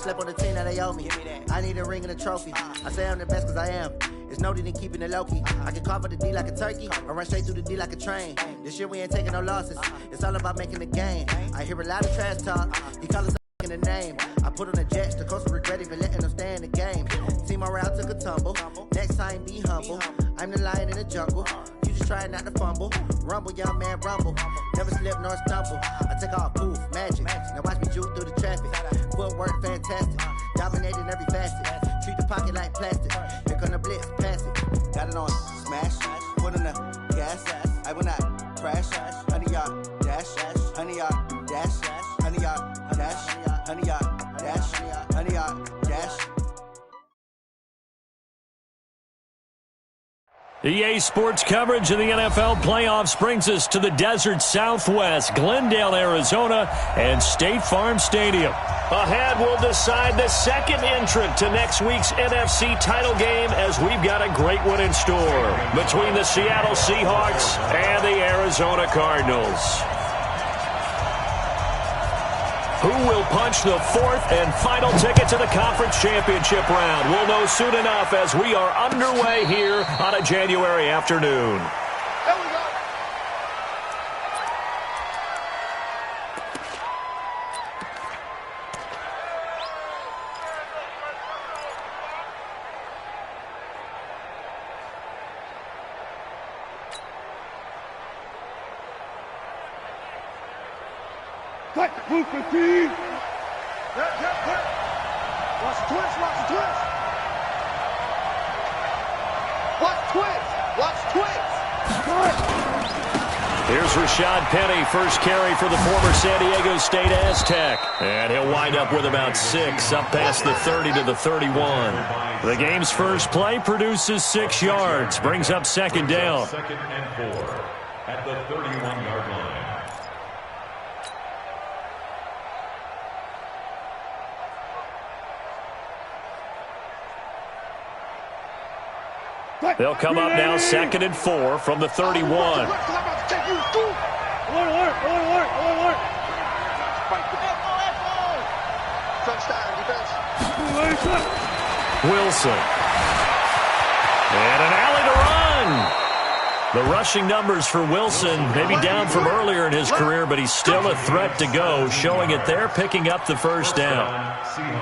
slept on the team that they owe me. I need a ring and a trophy. I say I'm the best because I am. It's no need in keeping it low-key. I can carve up the D like a turkey or run straight through the D like a train. This year we ain't taking no losses. It's all about making the game. I hear a lot of trash talk. He call us in the name. I put on the Jets. The coach regret even letting them stay in the game. Team morale took a tumble. Next time be humble. I'm the lion in the jungle. You just try not to fumble. Rumble, young man, rumble. Never slip nor stumble. I take off, poof, magic. Now watch me juke through the traffic. Footwork fantastic. Dominating every facet. Treat the pocket like plastic. Here come the blitz, pass it. Got it on smash. Put on the gas. I will not crash. 100 yard dash. 100 yard dash. 100 yard dash. 100 yard dash. 100 yard dash. EA Sports coverage of the NFL playoffs brings us to the desert Southwest, Glendale, Arizona, and State Farm Stadium. Ahead, we'll decide the second entrant to next week's NFC title game as we've got a great one in store between the Seattle Seahawks and the Arizona Cardinals. Who will punch the fourth and final ticket to the conference championship round? We'll know soon enough as we are underway here on a January afternoon. There we go. Move 15. Yeah. Watch the twist. Here's Rashad Penny, first carry for the former San Diego State Aztec. And he'll wind up with about 6, up past the 30 to the 31. The game's first play produces 6 yards, brings up second down. Second and 4 at the 31-yard line. They'll come up now second and 4 from the 31. Wilson. And an alley to run. The rushing numbers for Wilson maybe down from earlier in his career, but he's still a threat to go, showing it there, picking up the first down.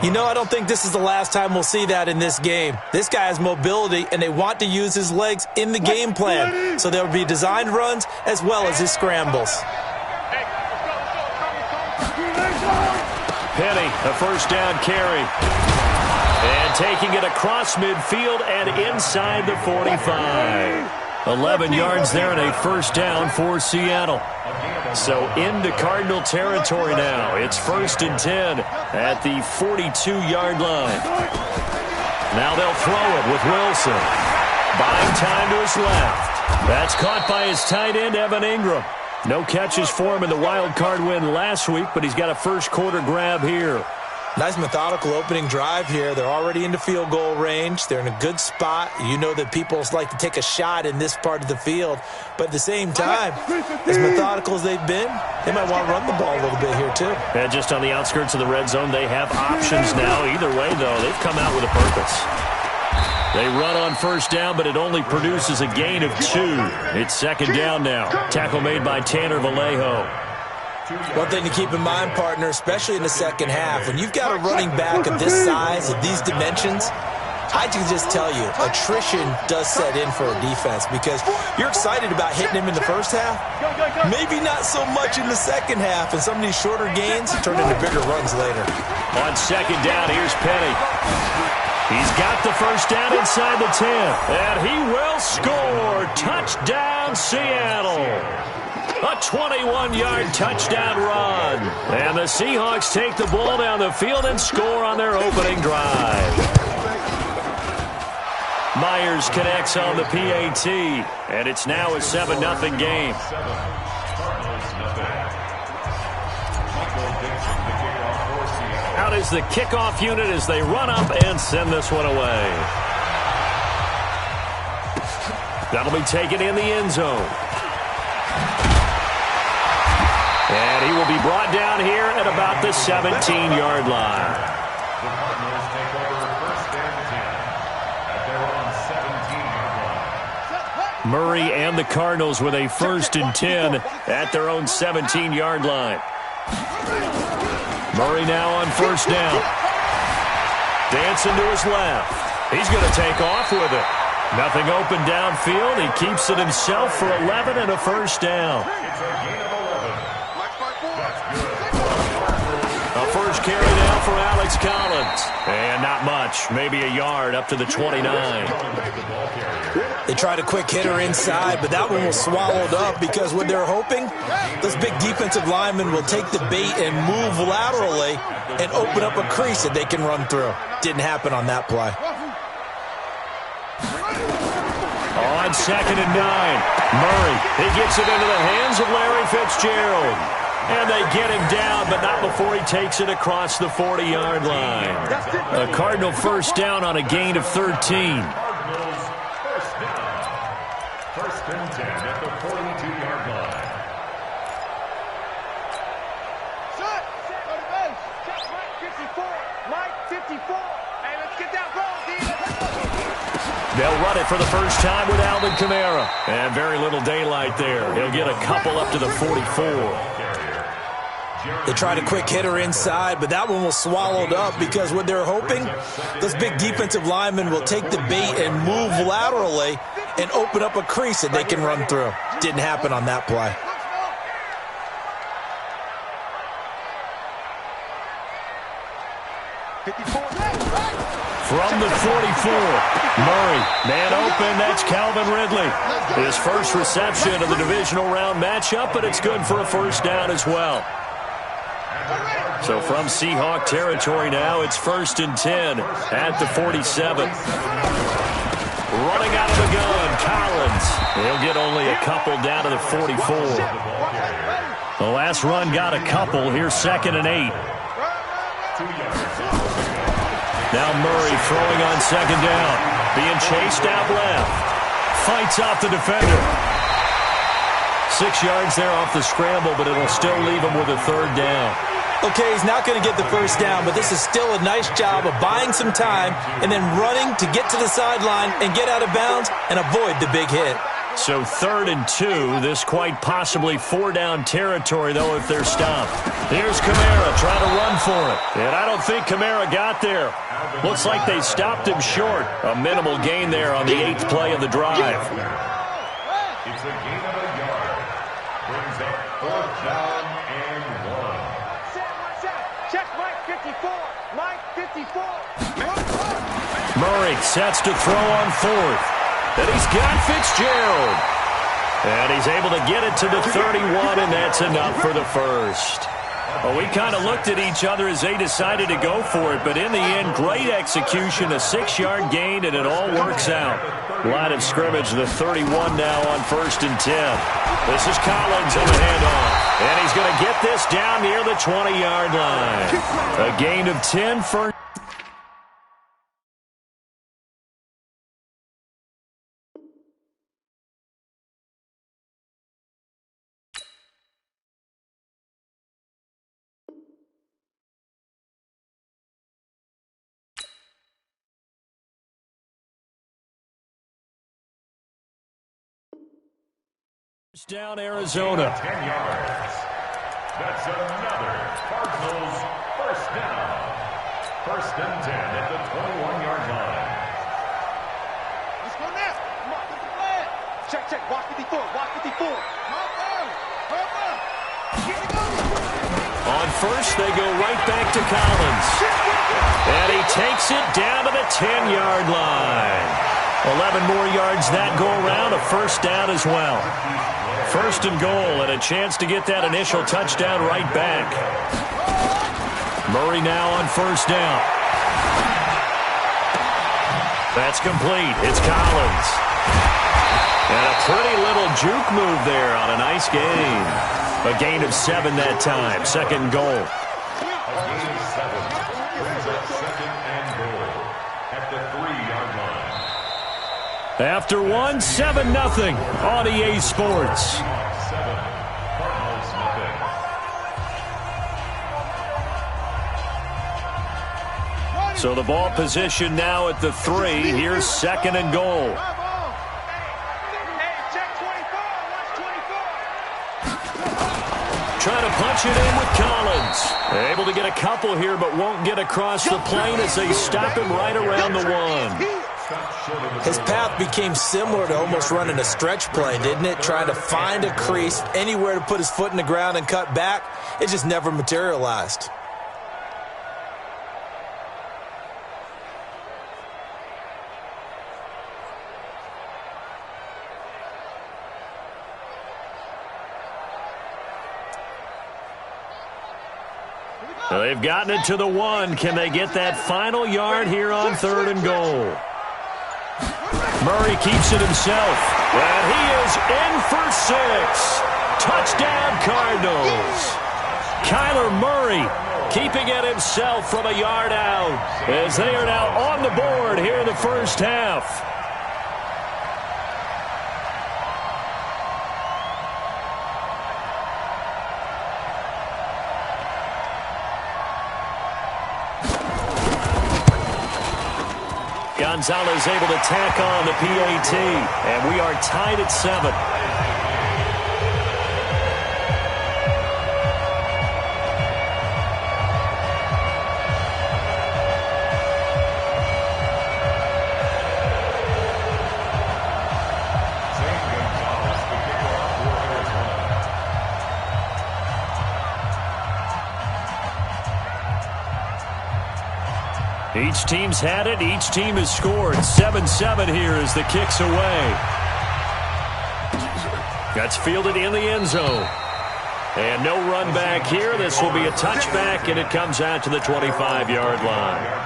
You know, I don't think this is the last time we'll see that in this game. This guy has mobility, and they want to use his legs in the game plan. So there will be designed runs as well as his scrambles. Penny, a first down carry. And taking it across midfield and inside the 45. 11 yards there and a first down for Seattle. So into Cardinal territory now. It's first and 10 at the 42-yard line. Now they'll throw it with Wilson. Buying time to his left. That's caught by his tight end, Evan Ingram. No catches for him in the wild card win last week, but he's got a first quarter grab here. Nice methodical opening drive here. They're already into field goal range. They're in a good spot. You know that people like to take a shot in this part of the field. But at the same time, as methodical as they've been, they might want to run the ball a little bit here too. And just on the outskirts of the red zone, they have options now. Either way, though, they've come out with a purpose. They run on first down, but it only produces a gain of 2. It's second down now. Tackle made by Tanner Vallejo. One thing to keep in mind, partner, especially in the second half, when you've got a running back of this size, of these dimensions, I can just tell you, attrition does set in for a defense because you're excited about hitting him in the first half, maybe not so much in the second half, and some of these shorter gains turn into bigger runs later. On second down, here's Penny. He's got the first down inside the 10, and he will score. Touchdown, Seattle. A 21-yard touchdown run. And the Seahawks take the ball down the field and score on their opening drive. Myers connects on the PAT, and it's now a 7-0 game. Out is the kickoff unit as they run up and send this one away. That'll be taken in the end zone. And he will be brought down here at about the 17-yard line. Murray and the Cardinals with a 1st and 10 at their own 17-yard line. Murray now on 1st down. Dancing to his left. He's going to take off with it. Nothing open downfield. He keeps it himself for 11 and a 1st down. A first carry now for Alex Collins. And not much. Maybe a yard up to the 29. They tried a quick hitter inside, but that one was swallowed up because what they're hoping, those big defensive linemen will take the bait and move laterally and open up a crease that they can run through. Didn't happen on that play. On 2nd and 9, Murray, he gets it into the hands of Larry Fitzgerald. And they get him down, but not before he takes it across the 40-yard line. A Cardinal 1st down on a gain of 13. Cardinals 1st down. 1st and 10 at the 42-yard line. Set. Go to base. Check Mike 54. Mike 54. Hey, let's get that ball, D. They'll run it for the first time with Alvin Kamara. And very little daylight there. He'll get a couple up to the 44. They tried a quick hitter inside, but that one was swallowed up because what they're hoping, those big defensive linemen will take the bait and move laterally and open up a crease that they can run through. Didn't happen on that play. From the 44, Murray, man open, that's Calvin Ridley. His first reception of the divisional round matchup, but it's good for a 1st down as well. So from Seahawk territory now, it's 1st and 10 at the 47. Running out of the gun, Collins. He'll get only a couple down to the 44. The last run got a couple. Here's 2nd and 8. Now Murray throwing on 2nd down. Being chased out left. Fights off the defender. 6 yards there off the scramble, but it'll still leave him with a 3rd down. Okay, he's not going to get the 1st down, but this is still a nice job of buying some time and then running to get to the sideline and get out of bounds and avoid the big hit. So 3rd and 2, this quite possibly 4-down territory, though, if they're stopped. Here's Kamara trying to run for it. And I don't think Kamara got there. Looks like they stopped him short. A minimal gain there on the 8th play of the drive. It's a gain of a yard. Brings up 4th down and 1. Check Mike 54. Mike 54. Murray sets to throw on 4th. And he's got Fitzgerald. And he's able to get it to the 31, and that's enough for the 1st. Well, we kind of looked at each other as they decided to go for it, but in the end, great execution, a 6-yard gain, and it all works out. Line of scrimmage, the 31 now on 1st and 10. This is Collins on the handoff, and he's going to get this down near the 20-yard line. A gain of 10 for... Down Arizona. 10 yards. That's another Cardinals 1st down. 1st and 10 at the 21-yard line. Let's go now. Come on, get the flag. Check. Walk 54. Walk 54. On 1st, they go right back to Collins. And he takes it down to the 10-yard line. 11 more yards that go around, a 1st down as well. 1st and goal, and a chance to get that initial touchdown right back. Murray now on 1st down. That's complete. It's Collins. And a pretty little juke move there on a nice gain. A gain of 7 that time. 2nd goal. A gain of 7. Brings up 2nd and goal at the 3-yard line. After 1, 7-0 on EA Sports. 7, Cardinals nothing. So the ball position now at the 3. Here's 2nd and goal. trying to punch it in with Collins. Able to get a couple here, but won't get across the plane as they stop him right around the one. His path became similar to almost running a stretch play, didn't it? Trying to find a crease, anywhere to put his foot in the ground and cut back. It just never materialized. They've gotten it to the one. Can they get that final yard here on 3rd and goal? Murray keeps it himself. And he is in for 6. Touchdown, Cardinals. Kyler Murray keeping it himself from a yard out as they are now on the board here in the first half. Gonzalez able to tack on the PAT, and we are tied at 7. Each team's had it. Each team has scored. 7-7 here as the kick's away. That's fielded in the end zone. And no run back here. This will be a touchback, and it comes out to the 25-yard line.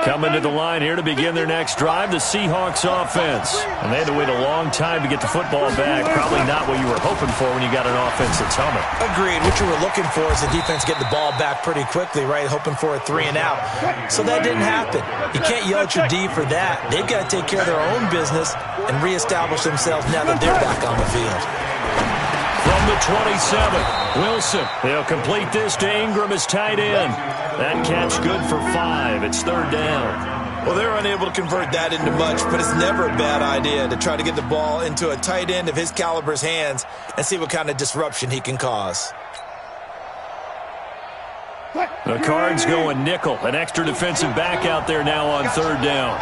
Coming to the line here to begin their next drive, the Seahawks offense. And they had to wait a long time to get the football back. Probably not what you were hoping for when you got an offense that's humming. Agreed. What you were looking for is the defense getting the ball back pretty quickly, right? Hoping for a 3 and out. So that didn't happen. You can't yell at your D for that. They've got to take care of their own business and reestablish themselves now that they're back on the field. From the 27, Wilson. They'll complete this to Ingram as tight end. That catch good for 5. It's 3rd down. Well, they're unable to convert that into much, but it's never a bad idea to try to get the ball into a tight end of his caliber's hands and see what kind of disruption he can cause. The Cards going nickel. An extra defensive back out there now on 3rd down.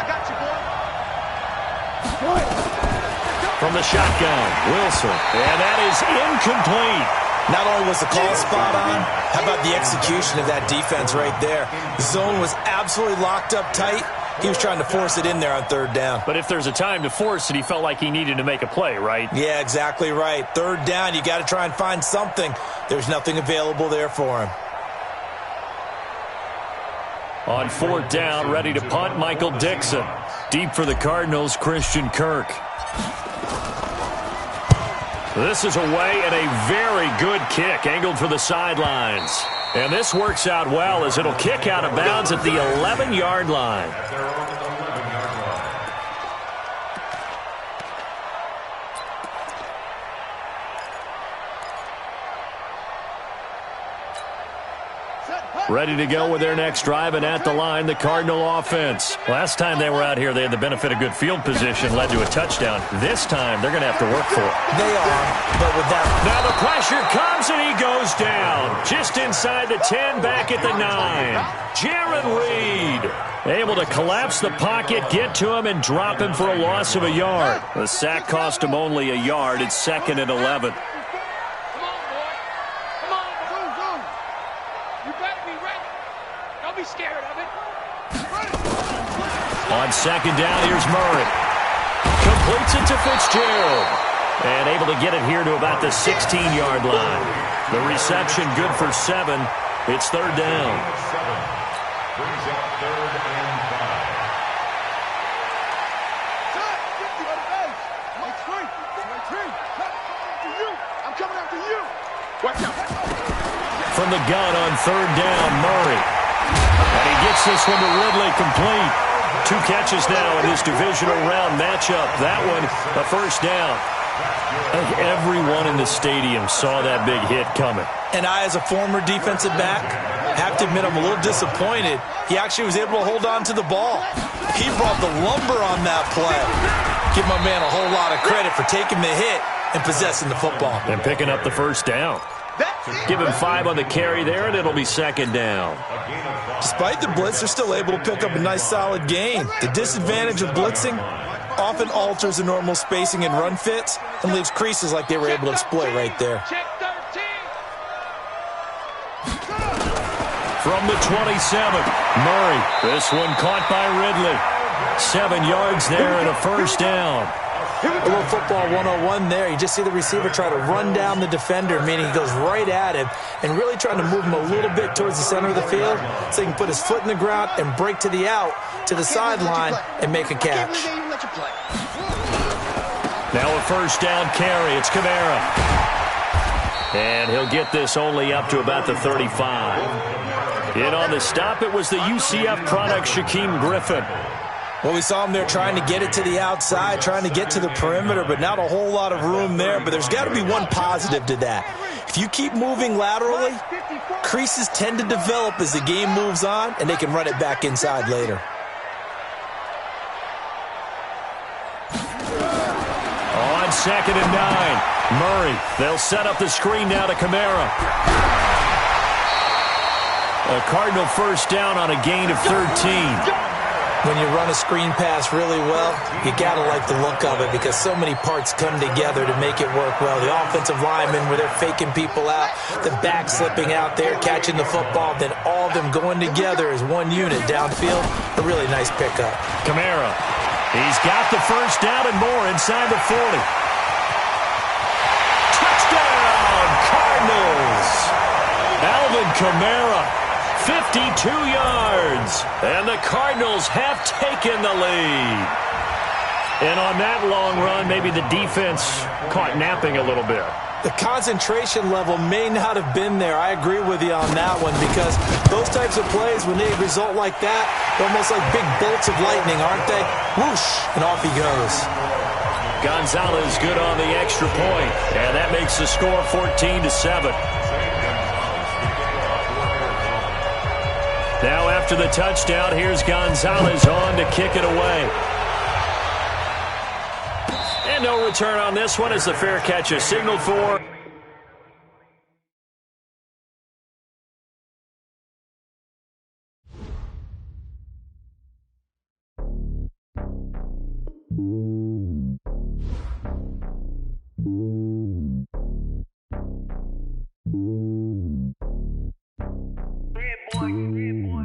From the shotgun, Wilson. And that is incomplete. Not only was the call spot on, how about the execution of that defense right there? The zone was absolutely locked up tight. He was trying to force it in there on 3rd down. But if there's a time to force it, he felt like he needed to make a play, right? Yeah, exactly right. 3rd down, you got to try and find something. There's nothing available there for him. On 4th down, ready to punt, Michael Dixon. Deep for the Cardinals, Christian Kirk. This is away and a very good kick, angled for the sidelines. And this works out well as it'll kick out of bounds at the 11-yard line. Ready to go with their next drive, and at the line, the Cardinal offense. Last time they were out here, they had the benefit of good field position, led to a touchdown. This time, they're going to have to work for it. They are, but with that... Now the pressure comes, and he goes down. Just inside the 10, back at the 9. Jaron Reed able to collapse the pocket, get to him, and drop him for a loss of a yard. The sack cost him only a yard. It's 2nd and 11. On 2nd down, here's Murray. Completes it to Fitzgerald. And able to get it here to about the 16-yard line. The reception good for 7. It's 3rd down. Brings up 3rd and 5. I'm coming after you. Watch out. From the gun on 3rd down, Murray. And he gets this one to Ridley complete. 2 catches now in this divisional round matchup. That one, a first down. I think everyone in the stadium saw that big hit coming. And I, as a former defensive back, have to admit I'm a little disappointed. He actually was able to hold on to the ball. He brought the lumber on that play. Give my man a whole lot of credit for taking the hit and possessing the football. And picking up the first down. Give him 5 on the carry there, and it'll be second down. Despite the blitz, they're still able to pick up a nice, solid gain. The disadvantage of blitzing often alters the normal spacing and run fits and leaves creases like they were able to exploit right there. From the 27, Murray. This one caught by Ridley. 7 yards there and a first down. A little football 101 there. You just see the receiver try to run down the defender, meaning he goes right at him and really trying to move him a little bit towards the center of the field so he can put his foot in the ground and break to the out, to the sideline, and make a catch. Now a first down carry. It's Kamara. And he'll get this only up to about the 35. In on the stop, it was the UCF product, Shaquem Griffin. Well, we saw him there trying to get it to the outside, trying to get to the perimeter, but not a whole lot of room there. But there's got to be one positive to that. If you keep moving laterally, creases tend to develop as the game moves on, and they can run it back inside later. On 2nd and 9, Murray. They'll set up the screen now to Kamara. A Cardinal first down on a gain of 13. When you run a screen pass really well, you got to like the look of it because so many parts come together to make it work well. The offensive linemen, where they're faking people out, the back slipping out there, catching the football, then all of them going together as one unit downfield. A really nice pickup. Kamara. He's got the first down and more inside the 40. Touchdown, Cardinals. Alvin Kamara. 52 yards, and the Cardinals have taken the lead. And on that long run, maybe the defense caught napping a little bit. The concentration level may not have been there. I agree with you on that one because those types of plays, when they result like that, they're almost like big bolts of lightning, aren't they? Whoosh, and off he goes. Gonzalez good on the extra point, and that makes the score 14-7. Now after the touchdown, here's Gonzalez on to kick it away. And no return on this one as the fair catch is signaled for.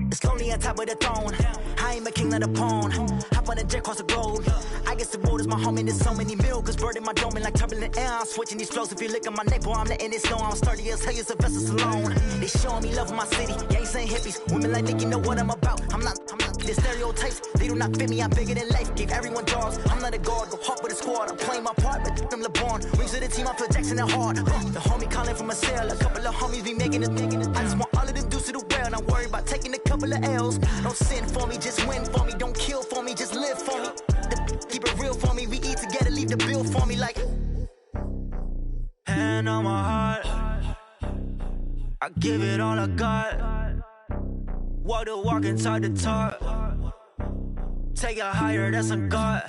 It's lonely on top of the throne. I am a king of the pawn. Hop on a jet across the globe. I guess the world is my home and there's so many milk. Bird in my dome and like turbulent air. I'm switching these flows. If you look at my neck, boy, I'm letting it snow. I'm sturdy as hell, as a vessel alone. They showing me love in my city. Gangs ain't hippies. Women like Nick, you know what I'm about. I'm not the stereotypes. They do not fit me. I'm bigger than life. Gave everyone jobs. I'm not a guard. Go hard with a squad. I'm playing my part, but them LeBron. Rings to the team. I feel Jackson and hard. The homie calling from a cell. A couple of homies be making it. I just want all of them dudes to the well. Not worry about taking a couple of L's. Don't sin for me, just win for me. Don't kill for me, just live for me. Keep it real for me. We eat together, leave the bill for me like. Hand on my heart, I give it all I got. Walk the walk and talk the talk. Take it higher, that's a God.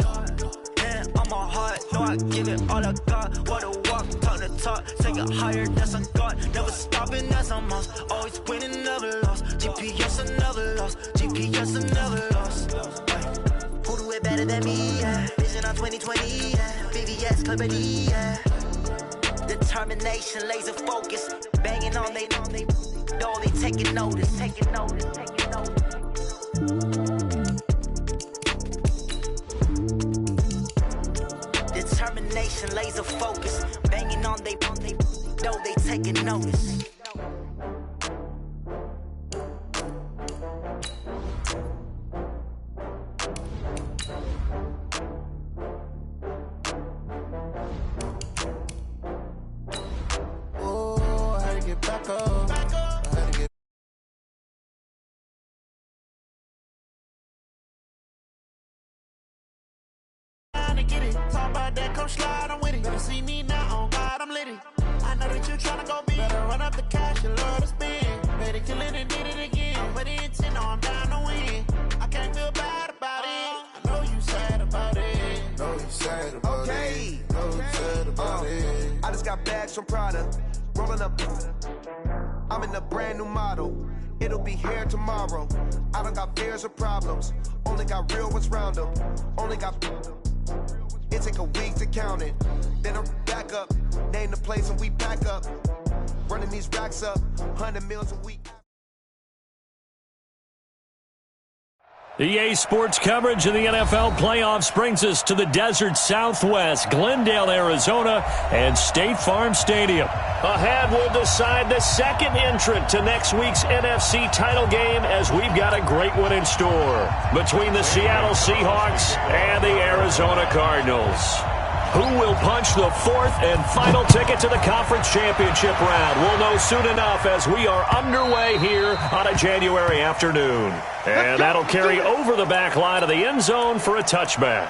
Hand on my heart, no, I give it all I got. Walk the walk, talk the talk. Take it higher, that's a God. Never stopping, that's a must. Always winning, never lost. GPS, I never lost. GPS, I never lost. Who do it better than me? Yeah. Vision on 2020. Yeah. VVS, Clarity. Yeah. Determination, laser focus. Banging on they know they taking notice. Taking notice. Taking notice. Determination, laser focus. Banging on they know they taking notice. Back up. get it. Talk about that, come slide, I'm with it. Better see me now, on God, I'm litty. I know that you tryna go big. Better run up the cash, you love to spend. Better kill it and did it again. I'm putting in 10, I'm down to win. I can't feel bad about it. I know you sad about it. Know you sad about it. Know you sad about it. I just got bags from Prada. Rolling up. I'm in a brand new model. It'll be here tomorrow. I don't got fears or problems. Only got real ones round them. Only got. It take a week to count it. Then I'm back up. Name the place and we pack up. Running these racks up. 100 meals a week. EA Sports coverage of the NFL playoffs brings us to the desert Southwest, Glendale, Arizona, and State Farm Stadium. Ahead, we'll decide the second entrant to next week's NFC title game as we've got a great one in store between the Seattle Seahawks and the Arizona Cardinals. Who will punch the fourth and final ticket to the conference championship round? We'll know soon enough as we are underway here on a January afternoon. And that'll carry over the back line of the end zone for a touchback.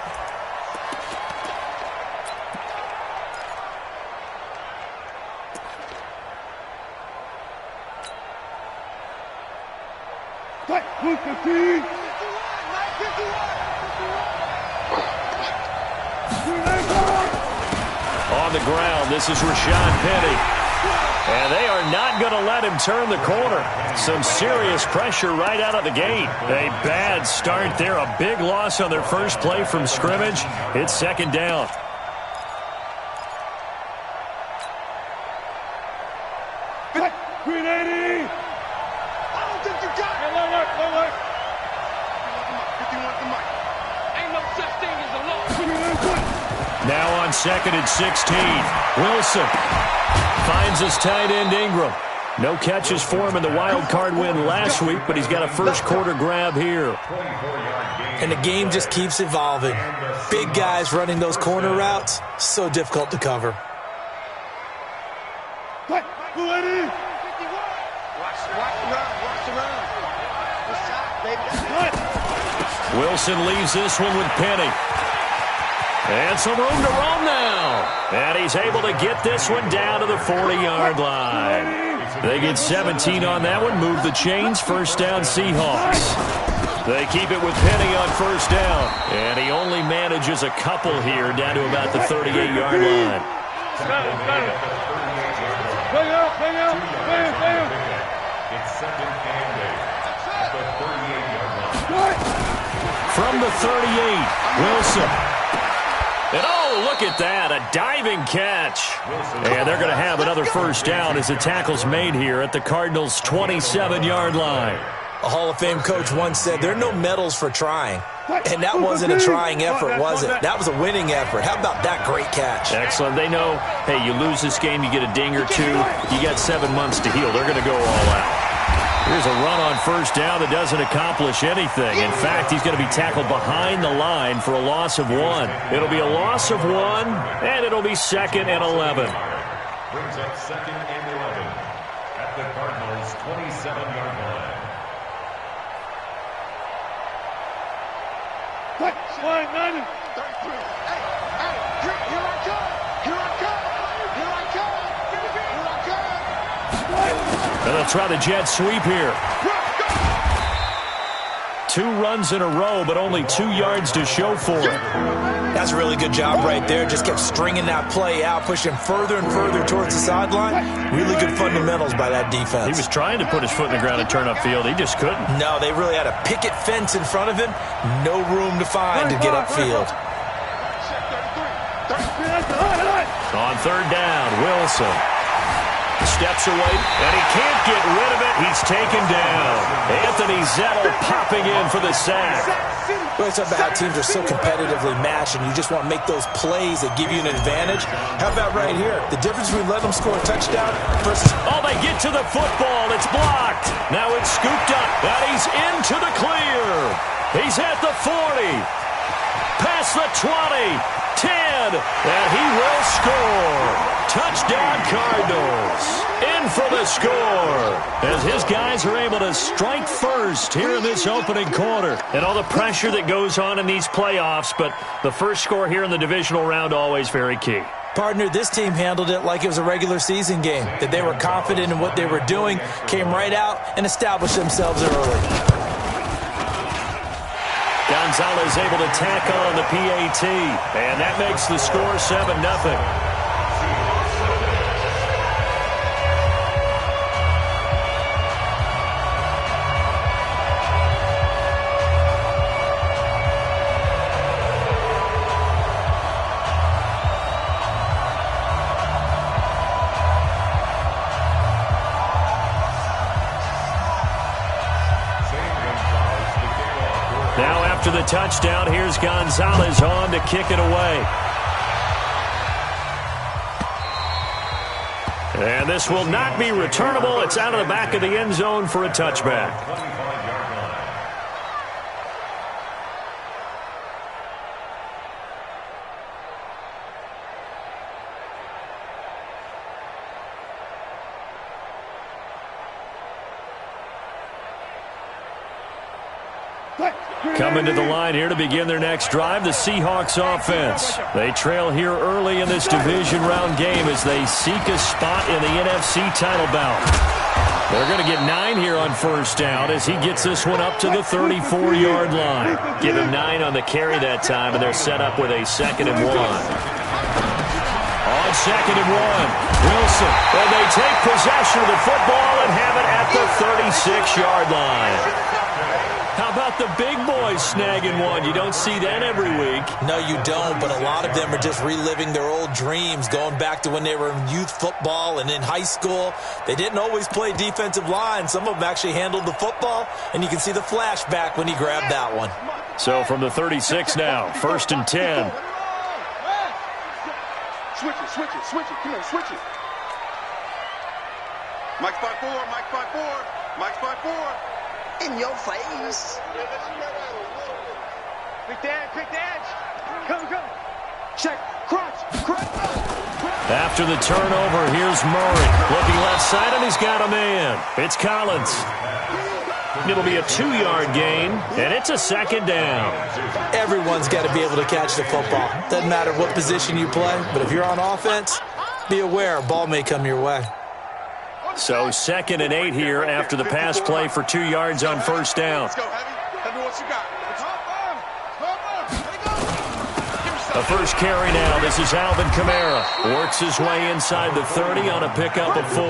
On the ground, this is Rashad Penny. And they are not going to let him turn the corner. Some serious pressure right out of the gate. A bad start there. A big loss on their first play from scrimmage. It's second down. Now on 2nd and 16. Wilson finds his tight end Ingram. No catches for him in the wild card win last week, but he's got a first quarter grab here. And the game just keeps evolving. Big guys running those corner routes, so difficult to cover. Wilson leaves this one with Penny. And some room to roam now. And he's able to get this one down to the 40-yard line. They get 17 on that one. Move the chains. First down, Seahawks. They keep it with Penny on first down. And he only manages a couple here down to about the 38-yard line. It's second and 8 at the 38-yard line. From the 38, Wilson. And oh, look at that, a diving catch. And they're going to have another first down as the tackle's made here at the Cardinals' 27-yard line. A Hall of Fame coach once said, there are no medals for trying. And that wasn't a trying effort, was it? That was a winning effort. How about that great catch? Excellent. They know, hey, you lose this game, you get a ding or two. You got 7 months to heal. They're going to go all out. Here's a run on first down that doesn't accomplish anything. In fact, he's going to be tackled behind the line for a loss of 1. It'll be a loss of 1, and it'll be 2nd and 11. Brings up 2nd and 11 at the Cardinals' 27-yard line. Slide 90. 33. Hey, here I come. Here I come. Here I come. Here I come. And they'll try the jet sweep here. 2 runs in a row, but only 2 yards to show for it. That's a really good job right there. Just kept stringing that play out, pushing further and further towards the sideline. Really good fundamentals by that defense. He was trying to put his foot in the ground and turn upfield. He just couldn't. No, they really had a picket fence in front of him. No room to find to get upfield. On third down, Wilson steps away, and he can't get rid of it. He's taken down. Anthony Zettel popping in for the sack. Well, it's about how teams are so competitively matched, and you just want to make those plays that give you an advantage. How about right here? The difference between letting them score a touchdown versus... Oh, they get to the football. It's blocked. Now it's scooped up, and he's into the clear. He's at the 40. Past the 20. 10. And he will score. Touchdown, Cardinals. in for the score, as his guys are able to strike first here in this opening quarter. And all the pressure that goes on in these playoffs, but the first score here in the divisional round always very key. Partner, this team handled it like it was a regular season game, that they were confident in what they were doing, came right out and established themselves early. Gonzalez able to tack on the PAT, and that makes the score 7-0. Now after the touchdown, here's Gonzalez on to kick it away. And this will not be returnable. It's out of the back of the end zone for a touchback. Coming to the line here to begin their next drive, the Seahawks offense. They trail here early in this division round game as they seek a spot in the NFC title bout. They're going to get 9 here on first down as he gets this one up to the 34-yard line. Give him 9 on the carry that time, and they're set up with a 2nd and 1. On 2nd and 1, Wilson. And they take possession of the football and have it at the 36-yard line. How about the big boys snagging one? You don't see that every week. No, you don't, but a lot of them are just reliving their old dreams, going back to when they were in youth football and in high school. They didn't always play defensive line. Some of them actually handled the football, and you can see the flashback when he grabbed that one. So from the 36 now, 1st and 10. Switch it. Come on, switch it. Mike's 5-4, Mike's 5-4, Mike's 5-4. In your face. Quick dance. Come. Check, crunch. After the turnover, here's Murray. Looking left side, and he's got a man. It's Collins. It'll be a 2-yard gain, and it's a 2nd down. Everyone's got to be able to catch the football. Doesn't matter what position you play, but if you're on offense, be aware a ball may come your way. So 2nd and 8 here after the pass play for 2 yards on first down. Let's go, Heavy what you got. The first carry now. This is Alvin Kamara. Works his way inside the 30 on a pickup of 4.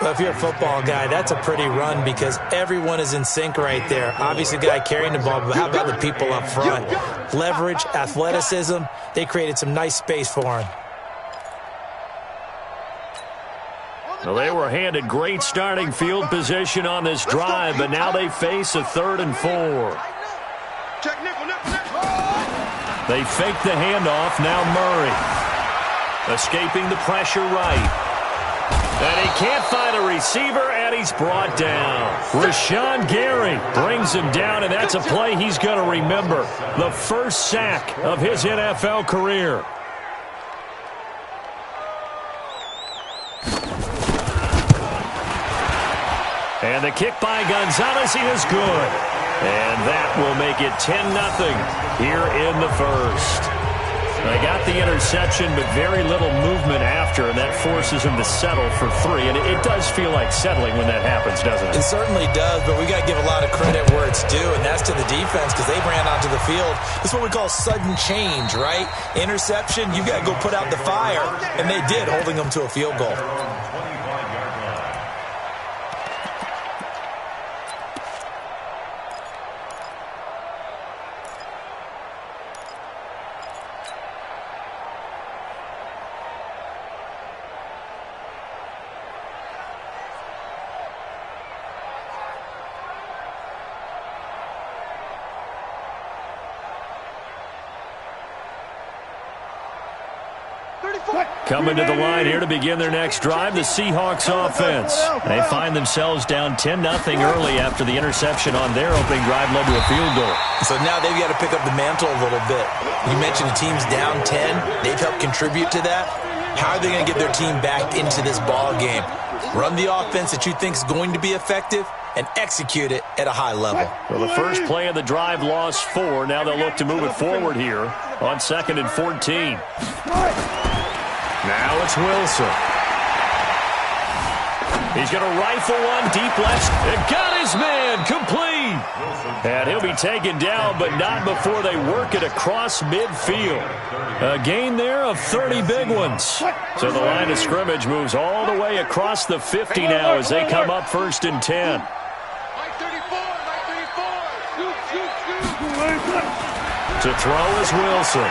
Well, if you're a football guy, that's a pretty run because everyone is in sync right there. Obviously, the guy carrying the ball, but how about the people up front? Leverage, athleticism, they created some nice space for him. Well, they were handed great starting field position on this drive, but now they face a 3rd and 4. Check nickel. They fake the handoff. Now Murray. Escaping the pressure right. And he can't find a receiver, and he's brought down. Rashawn Gary brings him down, and that's a play he's going to remember. The first sack of his NFL career. And the kick by Gonzalez is good. And that will make it 10-0 here in the first. They got the interception, but very little movement after, and that forces him to settle for 3. And it does feel like settling when that happens, doesn't it? It certainly does, but we got to give a lot of credit where it's due, and that's to the defense because they ran onto the field. This is what we call sudden change, right? Interception, you got to go put out the fire, and they did, holding them to a field goal. Coming to the line here to begin their next drive, the Seahawks offense. They find themselves down 10-0 early after the interception on their opening drive led to a field goal. So now they've got to pick up the mantle a little bit. You mentioned the team's down 10. They've helped contribute to that. How are they going to get their team back into this ball game? Run the offense that you think is going to be effective and execute it at a high level. Well, the first play of the drive lost 4. Now they'll look to move it forward here on 2nd and 14. Now it's Wilson. He's going to rifle one deep left. It got his man complete. And he'll be taken down, but not before they work it across midfield. A gain there of 30 big ones. So the line of scrimmage moves all the way across the 50 now as they come up 1st and 10. To throw is Wilson.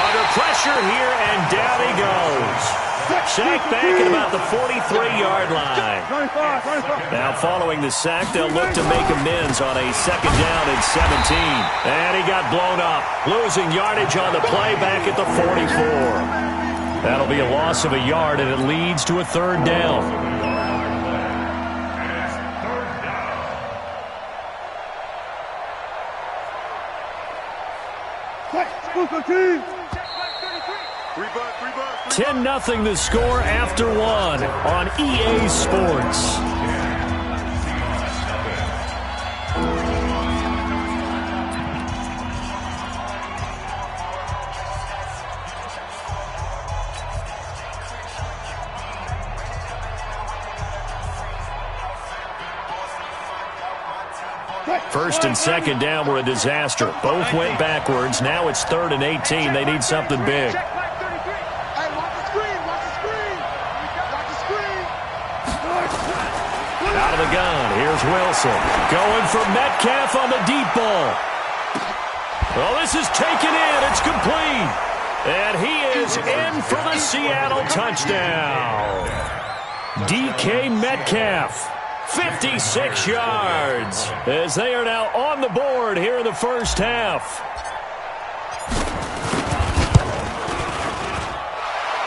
Under pressure here, and down he goes. Sacked back at about the 43-yard line. Now following the sack, they'll look to make amends on a 2nd down and 17. And he got blown up, losing yardage on the play back at the 44. That'll be a loss of a yard, and it leads to a 3rd down. Team. 10-0 the score after 1 on EA Sports. First and 2nd down were a disaster. Both went backwards. Now it's 3rd and 18. They need something big. Out of the gun. Here's Wilson. Going for Metcalf on the deep ball. Well, this is taken in. It's complete. And he is in for the Seattle touchdown. DK Metcalf. 56 yards as they are now on the board here in the first half.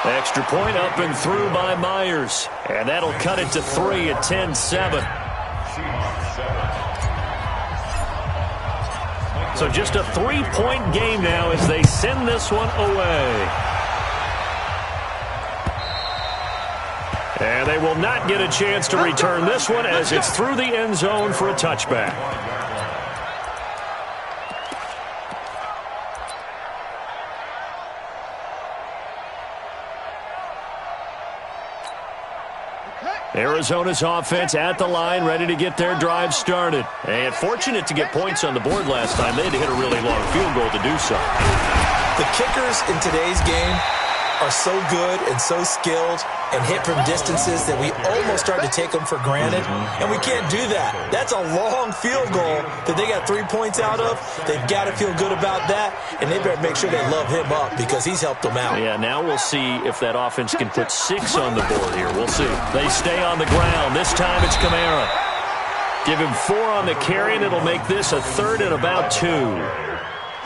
Extra point up and through by Myers. And that'll cut it to 3 at 10-7. So just a 3-point game now as they send this one away. And they will not get a chance to return this one as it's through the end zone for a touchback. Arizona's offense at the line, ready to get their drive started. And fortunate to get points on the board last time. They had to hit a really long field goal to do so. The kickers in today's game are so good and so skilled and hit from distances that we almost start to take them for granted, and we can't do that. That's a long field goal that they got 3 points out of. They've got to feel good about that, and they better make sure they love him up because he's helped them out. Yeah, now we'll see if that offense can put 6 on the board here. We'll see. They stay on the ground. This time it's Kamara. Give him 4 on the carry, and it'll make this a 3rd and about 2.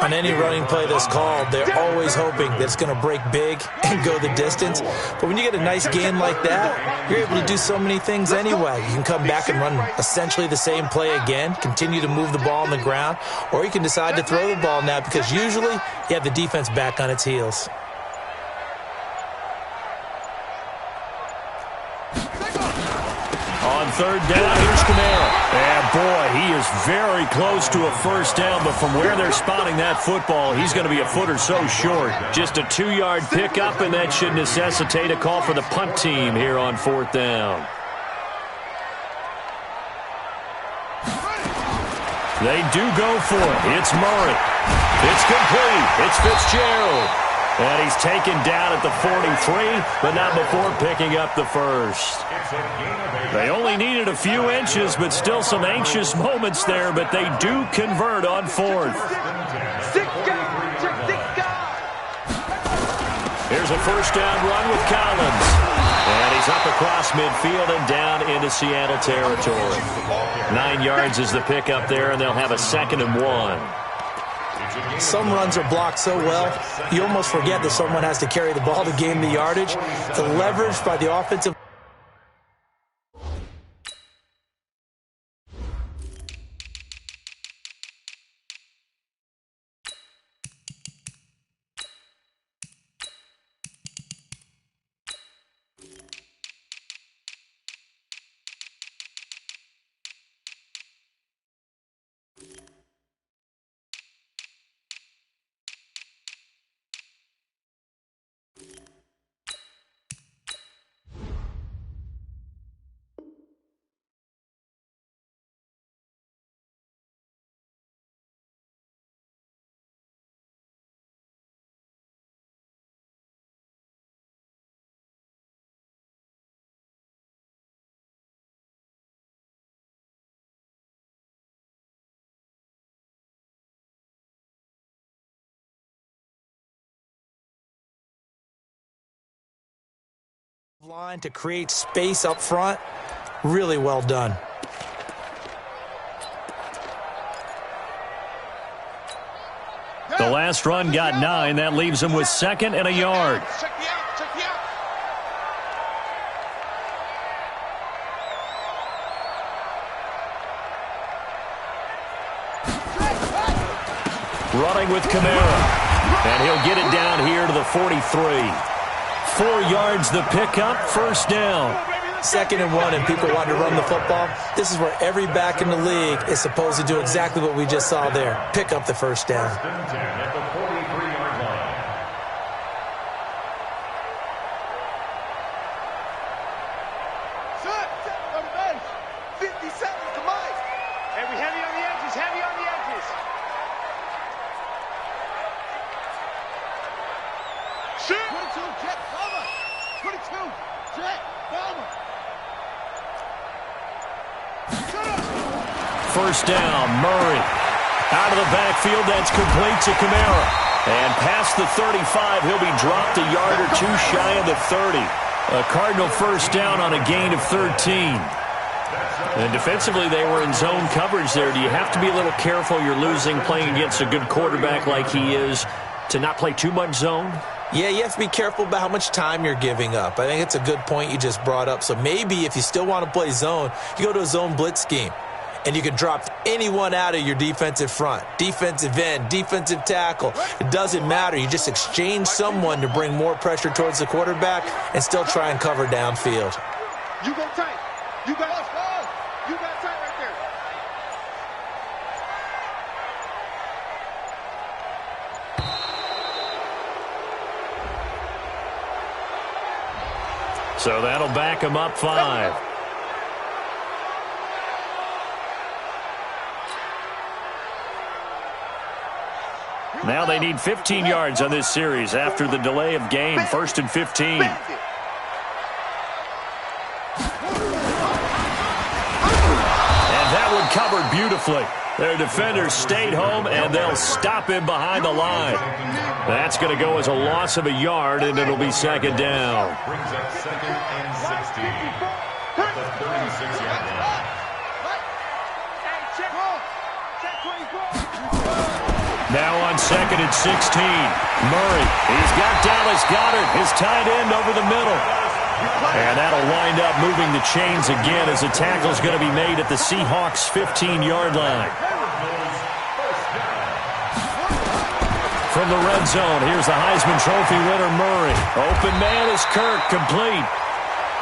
On any running play that's called, they're always hoping that it's going to break big and go the distance. But when you get a nice gain like that, you're able to do so many things anyway. You can come back and run essentially the same play again, continue to move the ball on the ground, or you can decide to throw the ball now because usually you have the defense back on its heels. On 3rd down, here's Kamara. And boy, he is very close to a first down, but from where they're spotting that football, he's going to be a foot or so short. Just a 2-yard pickup, and that should necessitate a call for the punt team here on 4th down. They do go for it. It's Murray. It's complete. It's Fitzgerald. And he's taken down at the 43, but not before picking up the first. They only needed a few inches, but still some anxious moments there, but they do convert on 4th. Here's a first down run with Collins. And he's up across midfield and down into Seattle territory. 9 yards is the pickup there, and they'll have a 2nd and 1. Some runs are blocked so well, you almost forget that someone has to carry the ball to gain the yardage. The leverage by the offensive line to create space up front. Really well done. The last run got 9. That leaves him with 2nd and a yard. Running with Kamara. And he'll get it down here to the 43. 4 yards the pickup, first down. 2nd and 1, and people want to run the football. This is where every back in the league is supposed to do exactly what we just saw there. Pick up the first down. First and 10 at the 43-yard line. Shut! On the base! 50 seconds to Mike! Heavy on the edges, heavy on the edges! Shoot! 22, jet, bomber! 22, jet, bomber! First down, Murray. Out of the backfield, that's complete to Kamara. And past the 35, he'll be dropped a yard or 2 shy of the 30. A Cardinal first down on a gain of 13. And defensively, they were in zone coverage there. Do you have to be a little careful? You're losing playing against a good quarterback like he is to not play too much zone? Yeah, you have to be careful about how much time you're giving up. I think it's a good point you just brought up. So maybe if you still want to play zone, you go to a zone blitz scheme. And you can drop anyone out of your defensive front. Defensive end, defensive tackle. It doesn't matter. You just exchange someone to bring more pressure towards the quarterback and still try and cover downfield. You go tight. You got tight right there. So that'll back him up 5. Now they need 15 yards on this series after the delay of game. 1st and 15. And that one covered beautifully. Their defenders stayed home, and they'll stop him behind the line. That's going to go as a loss of a yard, and it'll be 2nd down. Brings up 2nd and 16 at the 36-yard line. Now on 2nd and 16. Murray. He's got Dallas Goedert, his tight end, over the middle. And that'll wind up moving the chains again as the tackle's going to be made at the Seahawks' 15-yard line. From the red zone, here's the Heisman Trophy winner, Murray. Open man is Kirk, complete.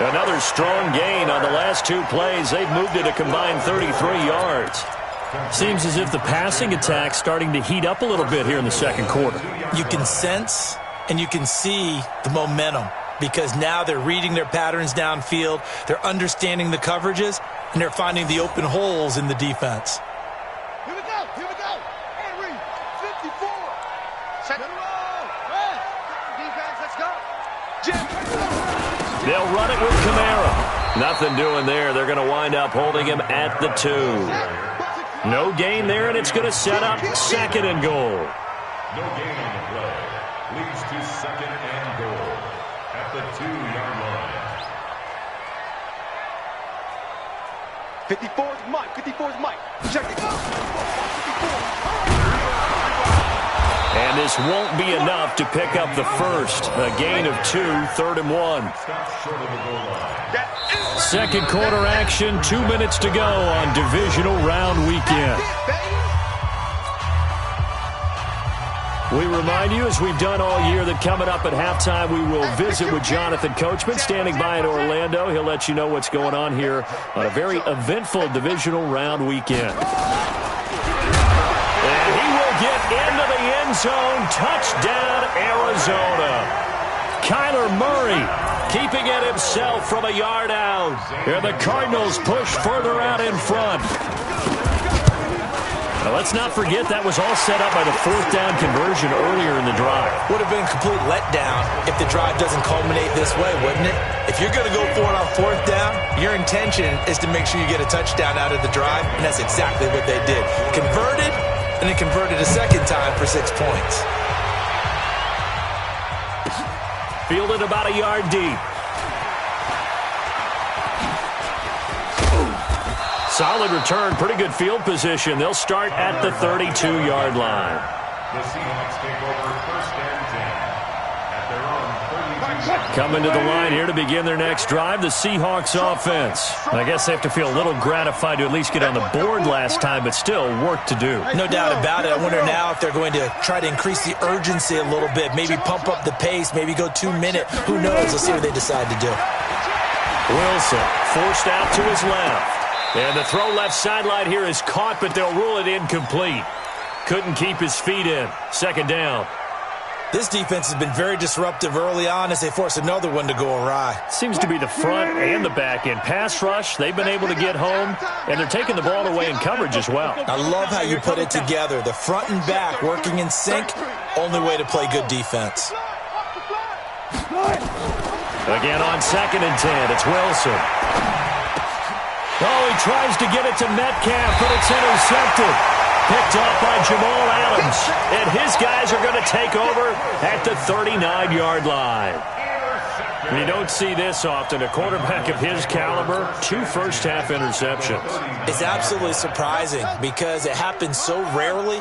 Another strong gain on the last 2 plays. They've moved it a combined 33 yards. Seems as if the passing attack's starting to heat up a little bit here in the 2nd quarter. You can sense and you can see the momentum because now they're reading their patterns downfield, they're understanding the coverages, and they're finding the open holes in the defense. Here we go. Henry, 54. Second roll. Defense, let's go. They'll run it with Kamara. Nothing doing there. They're going to wind up holding him at the 2. No gain there, and it's going to set up 2nd and goal. No gain on the play. Leads to 2nd and goal at the 2-yard line. 54's Mike. Check it out. 54. And this won't be enough to pick up the first. A gain of 2, 3rd and 1. Stops short of the goal line. 2nd quarter action, 2 minutes to go on divisional round weekend. We remind you, as we've done all year, that coming up at halftime, we will visit with Jonathan Coachman, standing by in Orlando. He'll let you know what's going on here on a very eventful divisional round weekend. And he will get into the end zone. Touchdown, Arizona. Kyler Murray keeping it himself from a yard out. And the Cardinals push further out in front. Now, let's not forget that was all set up by the 4th down conversion earlier in the drive. Would have been a complete letdown if the drive doesn't culminate this way, wouldn't it? If you're going to go for it on 4th down, your intention is to make sure you get a touchdown out of the drive, and that's exactly what they did. Converted, and then converted a 2nd time for 6 points. Fielded about a yard deep. solid return, pretty good field position. They'll start at the 32-yard line. The Seahawks take over 1st and 10 at their own 32. Coming to the line here to begin their next drive, the Seahawks offense. I guess they have to feel a little gratified to at least get on the board last time, but still work to do. No doubt about it. I wonder now if they're going to try to increase the urgency a little bit, maybe pump up the pace, maybe go 2-minute. Who knows? We'll see what they decide to do. Wilson forced out to his left. And the throw left sideline here is caught, but they'll rule it incomplete. Couldn't keep his feet in. 2nd down. This defense has been very disruptive early on as they force another one to go awry. Seems to be the front and the back end. Pass rush, they've been able to get home, and they're taking the ball away in coverage as well. I love how you put it together. The front and back working in sync, only way to play good defense. Again on 2nd and 10, it's Wilson. Oh, he tries to get it to Metcalf, but it's intercepted. Picked off by Jamal Adams. And his guys are going to take over at the 39-yard line. You don't see this often. A quarterback of his caliber, 2 first-half interceptions. It's absolutely surprising because it happens so rarely.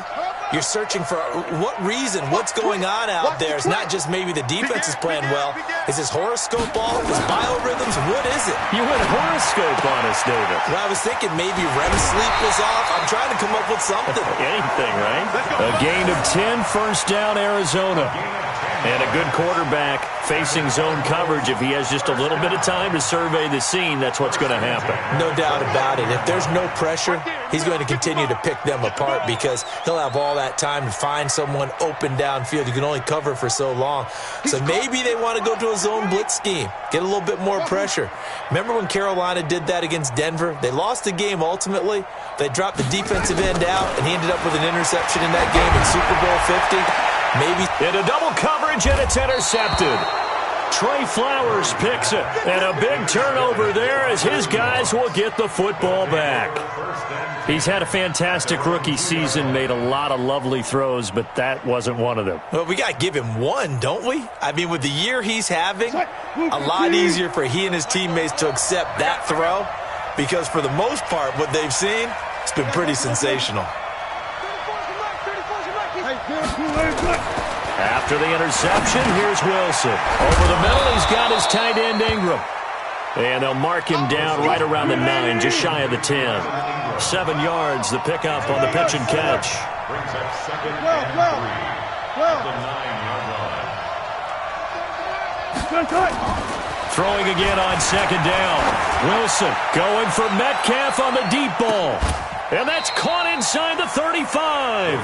You're searching for what reason, what's going on out there. It's not just maybe the defense is playing well. Is his horoscope off? Is biorhythms? What is it? You went horoscope on us, David. Well, I was thinking maybe REM sleep was off. I'm trying to come up with something. Anything, right? A gain of 10, 1st down, Arizona. And a good quarterback facing zone coverage. If he has just a little bit of time to survey the scene, that's what's going to happen. No doubt about it. If there's no pressure, he's going to continue to pick them apart because he'll have all that time to find someone open downfield. You can only cover for so long. So maybe they want to go to a zone blitz scheme, get a little bit more pressure. Remember when Carolina did that against Denver? They lost the game ultimately. They dropped the defensive end out, and he ended up with an interception in that game in Super Bowl 50. Maybe into double coverage, and it's intercepted. Trey Flowers picks it, and a big turnover there as his guys will get the football back. He's had a fantastic rookie season, made a lot of lovely throws, but that wasn't one of them. Well, we got to give him one, don't we? I mean, with the year he's having, a lot easier for he and his teammates to accept that throw because for the most part, what they've seen, it's been pretty sensational. After the interception, here's Wilson. Over the middle, he's got his tight end Ingram. And they'll mark him down right around the 9, just shy of the 10. 7 yards, the pickup on the pitch and catch. Brings up 2nd and 3 at the 9-yard line. Throwing again on 2nd down. Wilson going for Metcalf on the deep ball. And that's caught inside the 35.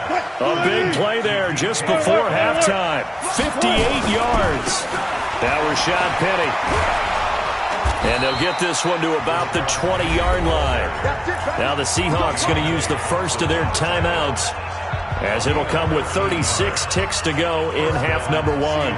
A big play there just before halftime. 58 yards. Now Rashad Penny. And they'll get this one to about the 20-yard line. Now the Seahawks going to use the first of their timeouts as it'll come with 36 ticks to go in half number 1.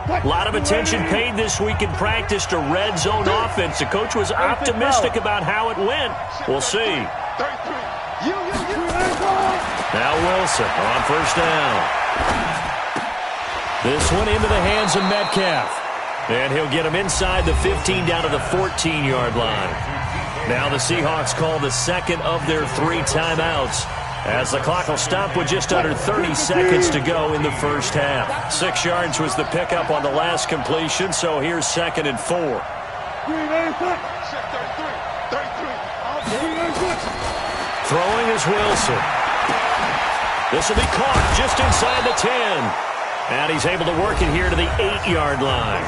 A lot of attention paid this week in practice to red zone offense. The coach was optimistic about how it went. We'll see. Now Wilson on 1st down. This one into the hands of Metcalf. And he'll get him inside the 15 down to the 14-yard line. Now the Seahawks call the second of their 3 timeouts, as the clock will stop with just under 30 seconds to go in the first half. 6 yards was the pickup on the last completion, so here's 2nd and 4. Throwing is Wilson. This will be caught just inside the 10. And he's able to work it here to the 8-yard line.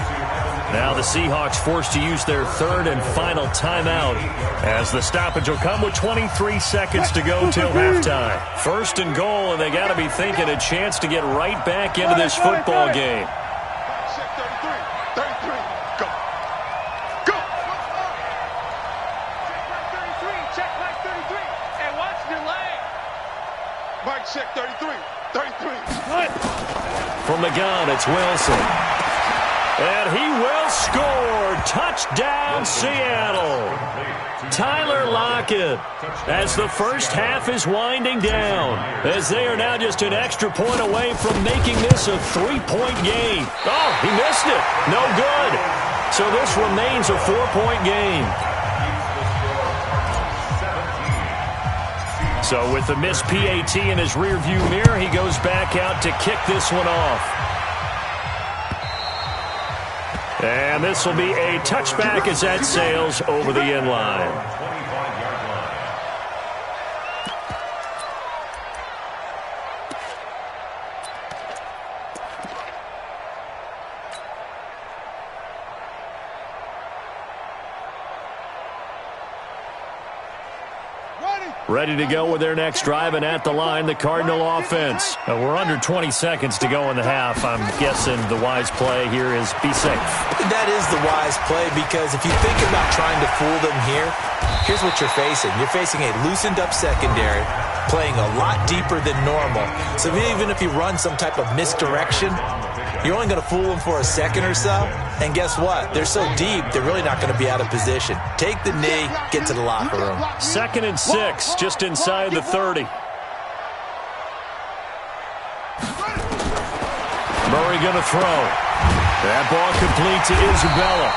Now the Seahawks forced to use their 3rd and final timeout, as the stoppage will come with 23 seconds to go till halftime. 1st and goal, and they got to be thinking a chance to get right back into this football game. Check 33, 33, go. Go! Check Mike 33, and watch the leg. Mike check 33, 33. From the gun, it's Wilson. And he will score. Touchdown, Seattle. Tyler Lockett, as the first half is winding down, as they are now just an extra point away from making this a 3-point game. Oh, he missed it. No good. So this remains a 4-point game. So with the missed PAT in his rearview mirror, he goes back out to kick this one off. And this will be a touchback as that sails over the end line. Ready to go with their next drive, and at the line, the Cardinal offense. We're under 20 seconds to go in the half. I'm guessing the wise play here is be safe. That is the wise play, because if you think about trying to fool them here, here's what you're facing. You're facing a loosened up secondary, playing a lot deeper than normal. So even if you run some type of misdirection, you're only going to fool them for a second or so. And guess what? They're so deep, they're really not going to be out of position. Take the knee, get to the locker room. 2nd and 6, just inside the 30. Murray going to throw. That ball complete to Isabella.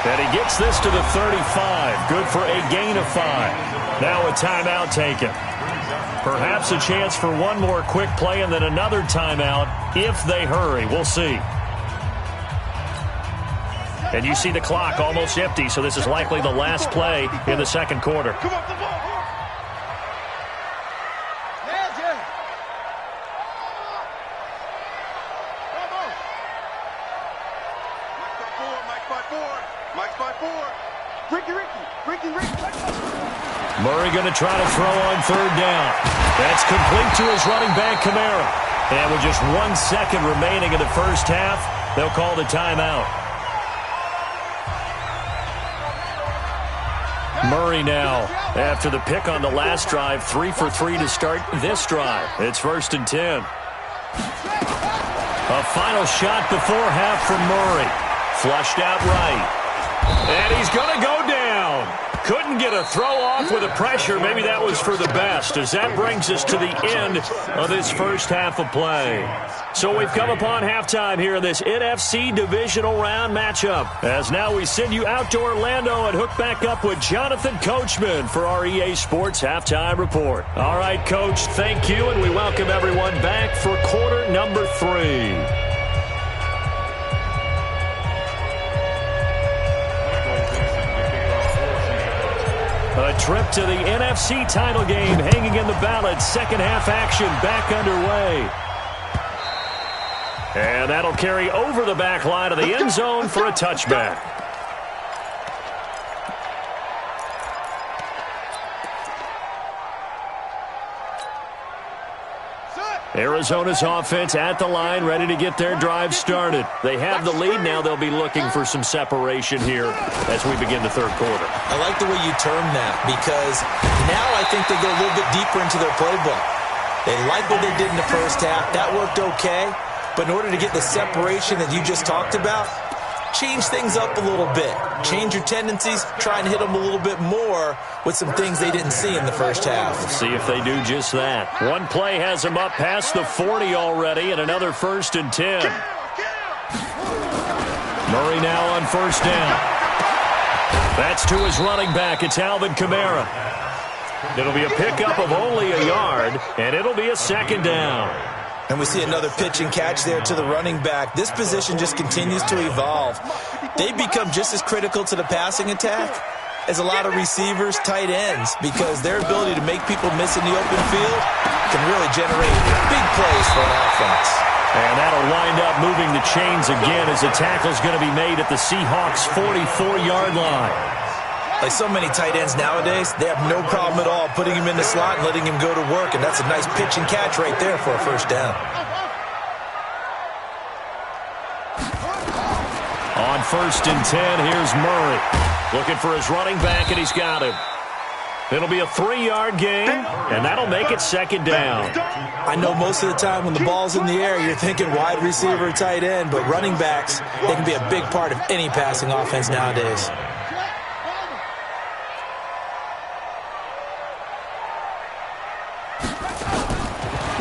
And he gets this to the 35. Good for a gain of 5. Now a timeout taken. Perhaps a chance for one more quick play and then another timeout if they hurry. We'll see. And you see the clock almost empty, so this is likely the last play in the second quarter. Come on, come on. Yeah, Jay. Come on. Mike's by four. Mike's by four. Ricky. Murray going to try to throw on 3rd down. That's complete to his running back, Kamara. And with just 1 second remaining in the first half, they'll call the timeout. Murray now, after the pick on the last drive, 3 for 3 to start this drive. It's 1st and 10. A final shot before half from Murray. Flushed out right. And he's going to go down. Couldn't get a throw off with the pressure. Maybe that was for the best, as that brings us to the end of this first half of play. So we've come upon halftime here in this NFC divisional round matchup. As now we send you out to Orlando and hook back up with Jonathan Coachman for our EA Sports Halftime Report. All right, Coach, thank you, and we welcome everyone back for quarter number 3. A trip to the NFC title game hanging in the balance. Second half action back underway. And that'll carry over the back line of the end zone for a touchback. Arizona's offense at the line, ready to get their drive started. They have the lead. Now they'll be looking for some separation here as we begin the third quarter. I like the way you term that, because now I think they go a little bit deeper into their playbook. They like what they did in the first half. That worked okay. But in order to get the separation that you just talked about, change things up a little bit. Change your tendencies. Try and hit them a little bit more with some things they didn't see in the first half. Let's see if they do just that. One play has them up past the 40 already, and another 1st and 10. Murray now on 1st down. That's to his running back. It's Alvin Kamara. It'll be a pickup of only a yard, and it'll be a 2nd down. And we see another pitch and catch there to the running back. This position just continues to evolve. They become just as critical to the passing attack as a lot of receivers, tight ends, because their ability to make people miss in the open field can really generate big plays for an offense. And that'll wind up moving the chains again as the tackle's going to be made at the Seahawks' 44-yard line. Like so many tight ends nowadays, they have no problem at all putting him in the slot and letting him go to work, and that's a nice pitch and catch right there for a 1st down. On 1st and 10, here's Murray. Looking for his running back, and he's got him. It'll be a 3-yard gain, and that'll make it 2nd down. I know most of the time when the ball's in the air, you're thinking wide receiver, tight end, but running backs, they can be a big part of any passing offense nowadays.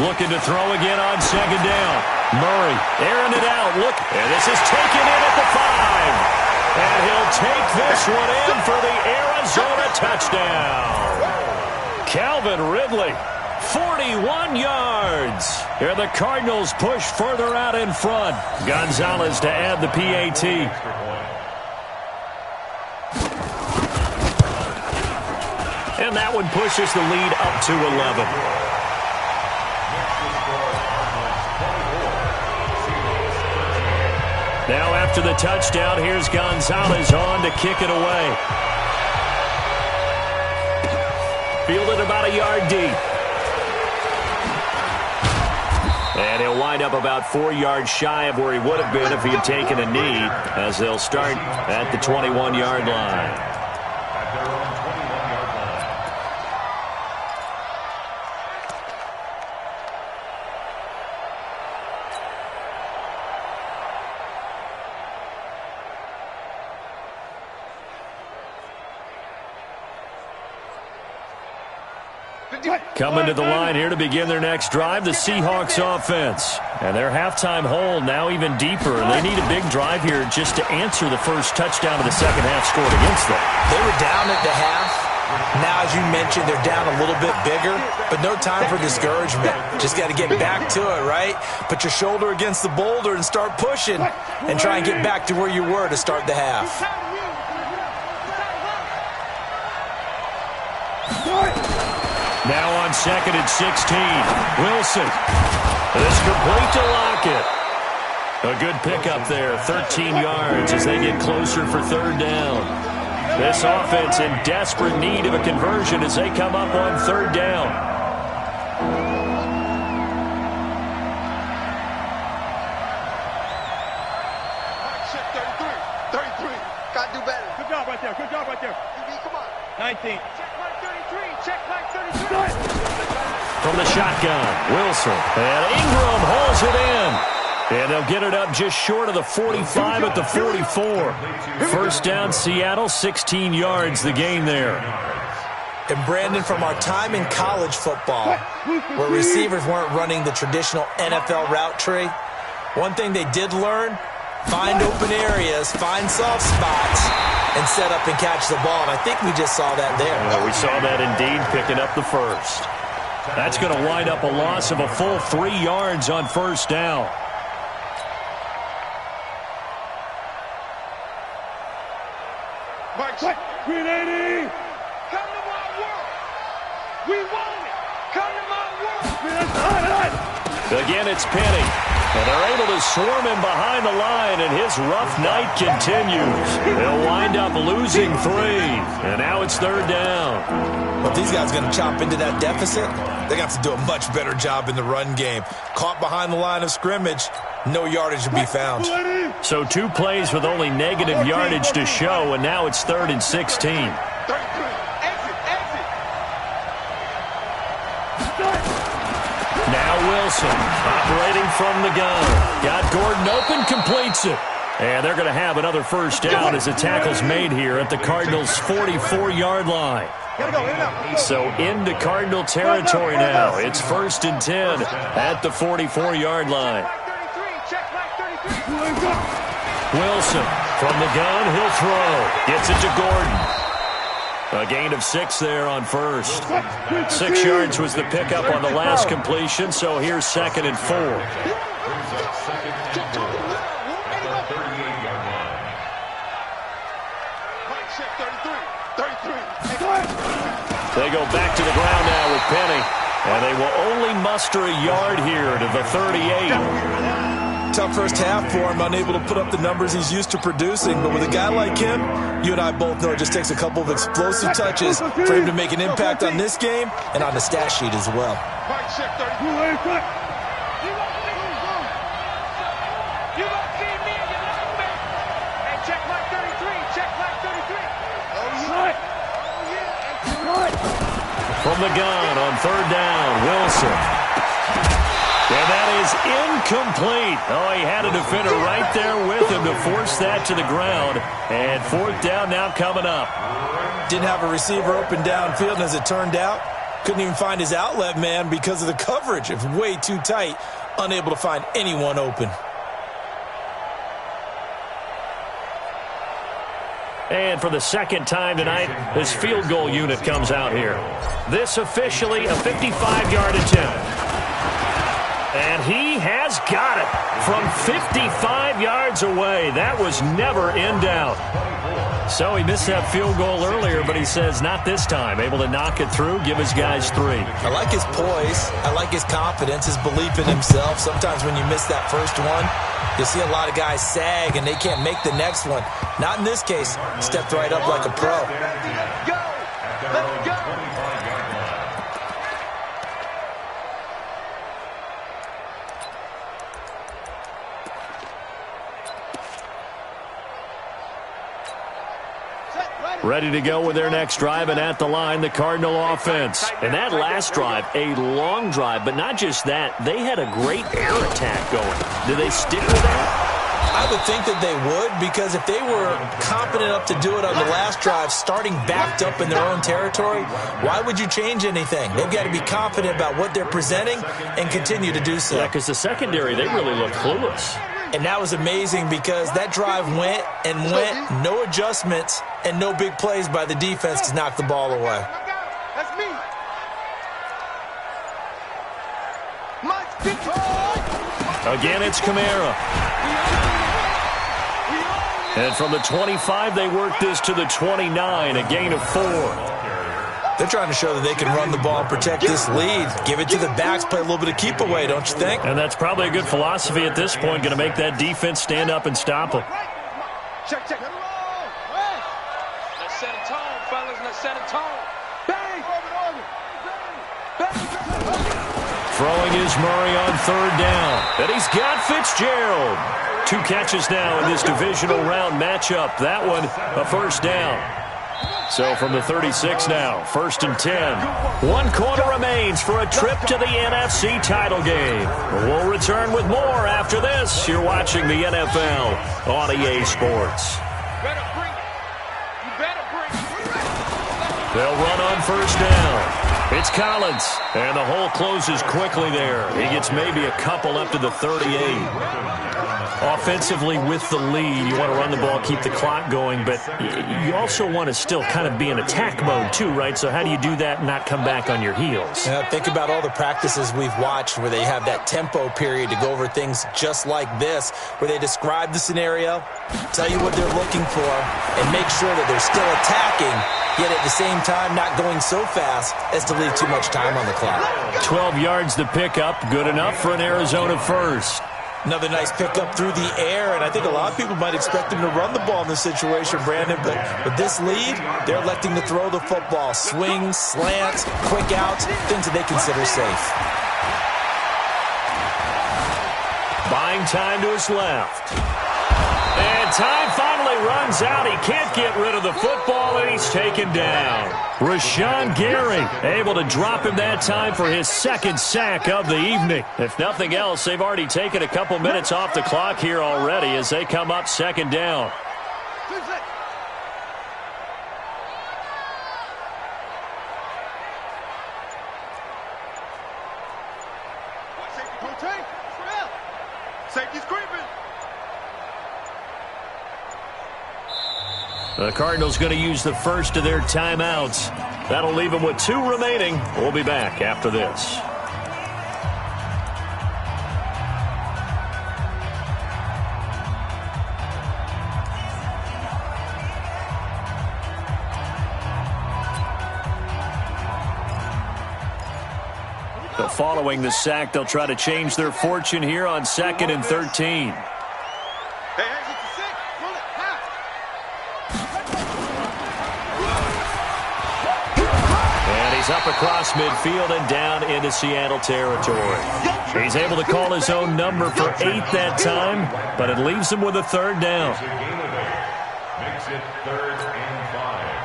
Looking to throw again on 2nd down. Murray airing it out. Look, and this is taken in at the 5. And he'll take this one in for the Arizona touchdown. Calvin Ridley, 41 yards. Here the Cardinals push further out in front. Gonzalez to add the PAT. And that one pushes the lead up to 11. Now after the touchdown, here's Gonzalez on to kick it away. Fielded about a yard deep. And he'll wind up about 4 yards shy of where he would have been if he had taken a knee, as they'll start at the 21-yard line. Coming to the line here to begin their next drive, the Seahawks offense. And their halftime hole now even deeper. They need a big drive here just to answer the first touchdown of the second half scored against them. They were down at the half. Now, as you mentioned, they're down a little bit bigger, but no time for discouragement. Just got to get back to it, right? Put your shoulder against the boulder and start pushing and try and get back to where you were to start the half. Now on second and 16, Wilson. This complete to Lockett. A good pickup there, 13 yards as they get closer for third down. This offense in desperate need of a conversion as they come up on third down. Check 33. Got to do better. Good job right there. Good job right there. Come on. 19. Check like 33. Check like 33. From the shotgun, Wilson. And Ingram holds it in. And they'll get it up just short of the 45 at the 44. First down, Seattle, 16 yards the gain there. And Brandon, from our time in college football, where receivers weren't running the traditional NFL route tree, one thing they did learn, find open areas, find soft spots, and set up and catch the ball. And I think we just saw that there. Yeah, we saw that indeed, picking up the first. That's going to wind up a loss of a full 3 yards on first down. Mike, 380. Come to my world. We want it. Come to my world. Again, it's Penny. And they're able to swarm him behind the line, and his rough night continues. They'll wind up losing 3. And now it's third down. But these guys are going to chop into that deficit. They got to do a much better job in the run game. Caught behind the line of scrimmage, no yardage to be found. So 2 plays with only negative yardage to show, and now it's third and 16. Now Wilson, operating from the gun. Got Gordon open, completes it. And they're going to have another first down as the tackle's made here at the Cardinals' 44-yard line. So into Cardinal territory now. It's first and 10 at the 44-yard line. Wilson from the gun, he'll throw. Gets it to Gordon. A gain of 6 there on first. 6 yards was the pickup on the last completion, so here's second and 4. They go back to the ground now with Penny, and they will only muster a yard here to the 38. Tough first half for him, unable to put up the numbers he's used to producing. But with a guy like him, you and I both know it just takes a couple of explosive touches for him to make an impact on this game and on the stat sheet as well. From the gun on third down, Wilson. And that is incomplete. Oh, he had a defender right there with him to force that to the ground. And fourth down now coming up. Didn't have a receiver open downfield, and as it turned out, couldn't even find his outlet man because of the coverage. It was way too tight, unable to find anyone open. And for the second time tonight, his field goal unit comes out here. This officially a 55-yard attempt. And he has got it from 55 yards away. That was never in doubt. So he missed that field goal earlier, but he says not this time. Able to knock it through, give his guys 3. I like his poise. I like his confidence, his belief in himself. Sometimes when you miss that first one, you'll see a lot of guys sag and they can't make the next one. Not in this case. Stepped right up like a pro. Go! Let's go! Ready to go with their next drive, and at the line, the Cardinal offense. And that last drive, a long drive, but not just that. They had a great air attack going. Do they stick with that? I would think that they would, because if they were confident enough to do it on the last drive, starting backed up in their own territory, why would you change anything? They've got to be confident about what they're presenting and continue to do so. Yeah, because the secondary, they really look clueless. And that was amazing because that drive went and went, no adjustments, and no big plays by the defense to knock the ball away. That's me. Again, it's Kamara. And from the 25, they work this to the 29, a gain of 4. They're trying to show that they can run the ball and protect this lead. Give it to the backs, play a little bit of keep away, don't you think? And that's probably a good philosophy at this point, going to make that defense stand up and stop them. Check. Let's set a tone, fellas. Let's set a tone. Bang! Throwing is Murray on 3rd down. And he's got Fitzgerald. 2 catches now in this divisional round matchup. That one, a first down. So from the 36 now, 1st and 10. 1 quarter remains for a trip to the NFC title game. We'll return with more after this. You're watching the NFL on EA Sports. Better bring it. You better bring it. They'll run on 1st down. It's Collins, and the hole closes quickly there. He gets maybe a couple up to the 38. Offensively with the lead, you want to run the ball, keep the clock going, but you also want to still kind of be in attack mode too, right? So how do you do that and not come back on your heels? Think about all the practices we've watched where they have that tempo period to go over things just like this, where they describe the scenario, tell you what they're looking for, and make sure that they're still attacking, yet at the same time not going so fast as to leave too much time on the clock. 12 yards to pick up, good enough for an Arizona first. Another nice pickup through the air, and I think a lot of people might expect them to run the ball in this situation, Brandon, but with this lead, they're electing to throw the football. Swings, slants, quick outs, things that they consider safe. Buying time to his left. And time finally runs out. He can't get rid of the football, and he's taken down. Rashawn Gary able to drop him that time for his 2nd sack of the evening. If nothing else, they've already taken a couple minutes off the clock here already as they come up 2nd down. Safety's creeping. The Cardinals going to use the first of their timeouts. That'll leave them with 2 remaining. We'll be back after this. So following the sack, they'll try to change their fortune here on 2nd and 13. He's up across midfield and down into Seattle territory. He's able to call his own number for 8 that time, but it leaves him with a 3rd down.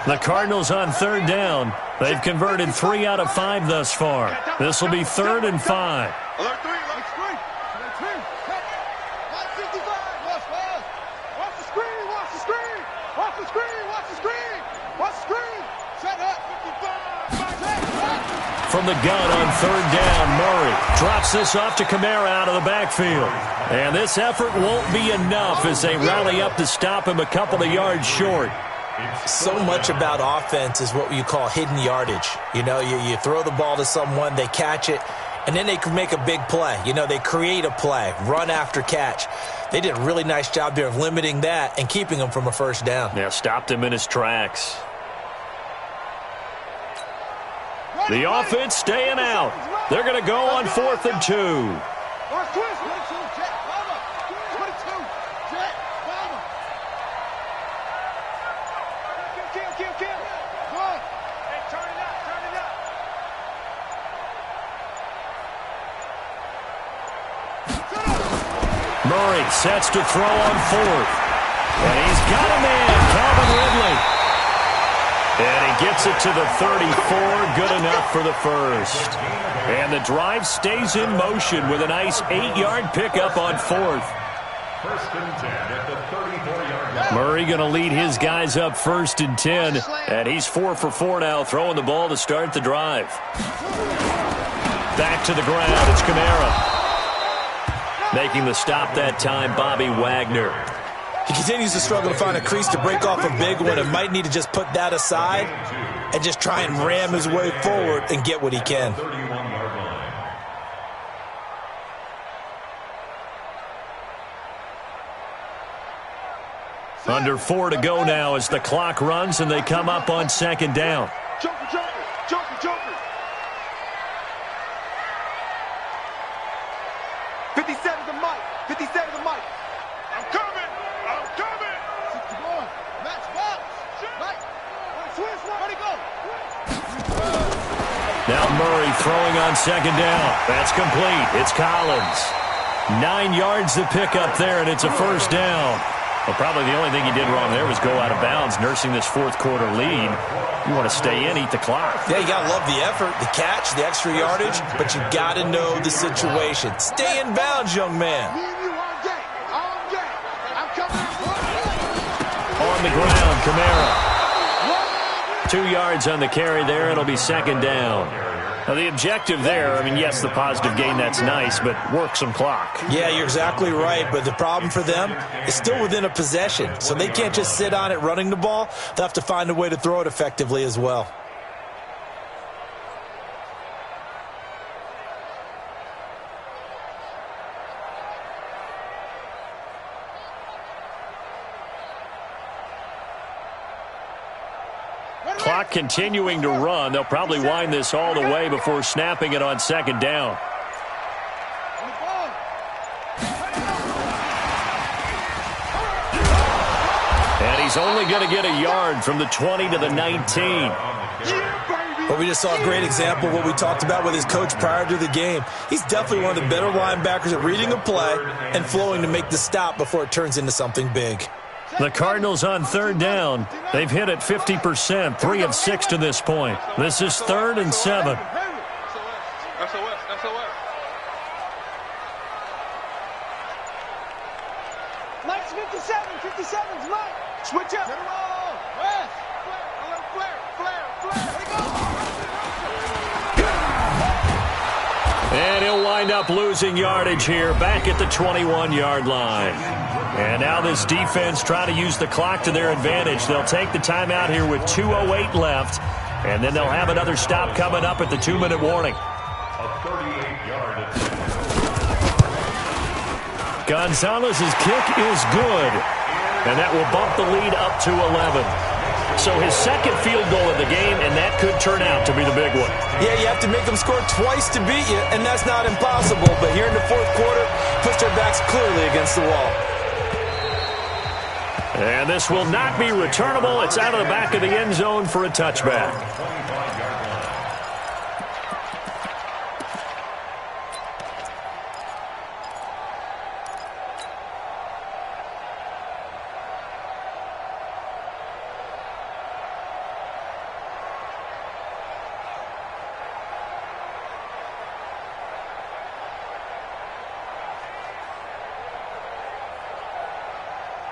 The Cardinals on 3rd down. They've converted 3 out of 5 thus far. This will be 3rd and 5. From the gun on 3rd down, Murray drops this off to Kamara out of the backfield. And this effort won't be enough as they rally up to stop him a couple of yards short. So much about offense is what you call hidden yardage. You know, you throw the ball to someone, they catch it, and then they can make a big play. You know, they create a play, run after catch. They did a really nice job there of limiting that and keeping him from a first down. Yeah, stopped him in his tracks. The offense staying out. They're going to go on 4th and 2. Murray sets to throw on 4th. And he's got a man, Calvin Ridley. And he gets it to the 34, good enough for the first. And the drive stays in motion with a nice 8-yard pickup on 4th. 1st and 10 at the 34-yard line. Murray going to lead his guys up 1st and 10. And he's 4 for 4 now, throwing the ball to start the drive. Back to the ground, it's Kamara. Making the stop that time, Bobby Wagner. He continues to struggle to find a crease to break off a big one and might need to just put that aside and just try and ram his way forward and get what he can. 31-yard line. Under 4 to go now as the clock runs and they come up on 2nd down. Joker. 57 to Mike. 57 to Mike. I'm coming. 61. Match box. Mike. Switch. Where'd he go? Now Murray throwing on 2nd down. That's complete. It's Collins. 9 yards to pick up there, and it's a first down. Well, probably the only thing he did wrong there was go out of bounds, nursing this 4th quarter lead. You want to stay in, eat the clock. Yeah, you got to love the effort, the catch, the extra yardage, but you got to know the situation. Stay in bounds, young man. On the ground, Kamara. 2 yards on the carry there. It'll be 2nd down. Now, the objective there, I mean, yes, the positive gain, that's nice, but work some clock. Yeah, you're exactly right, but the problem for them is still within a possession, so they can't just sit on it running the ball. They'll have to find a way to throw it effectively as well. Clock continuing to run. They'll probably wind this all the way before snapping it on 2nd down. And he's only going to get a yard from the 20 to the 19. But we just saw a great example of what we talked about with his coach prior to the game. He's definitely one of the better linebackers at reading a play and flowing to make the stop before it turns into something big. The Cardinals on 3rd down. They've hit it 50%, 3 of 6 to this point. This is 3rd and 7. Mike's 57. 57's Mike. Switch up. West. Flare. And he'll wind up losing yardage here back at the 21-yard line. And now this defense trying to use the clock to their advantage. They'll take the timeout here with 2:08 left, and then they'll have another stop coming up at the 2-minute warning. A 38-yard. Gonzalez's kick is good, and that will bump the lead up to 11. So his 2nd field goal of the game, and that could turn out to be the big one. Yeah, you have to make them score twice to beat you, and that's not impossible. But here in the 4th quarter, pushed their backs clearly against the wall. And this will not be returnable. It's out of the back of the end zone for a touchback.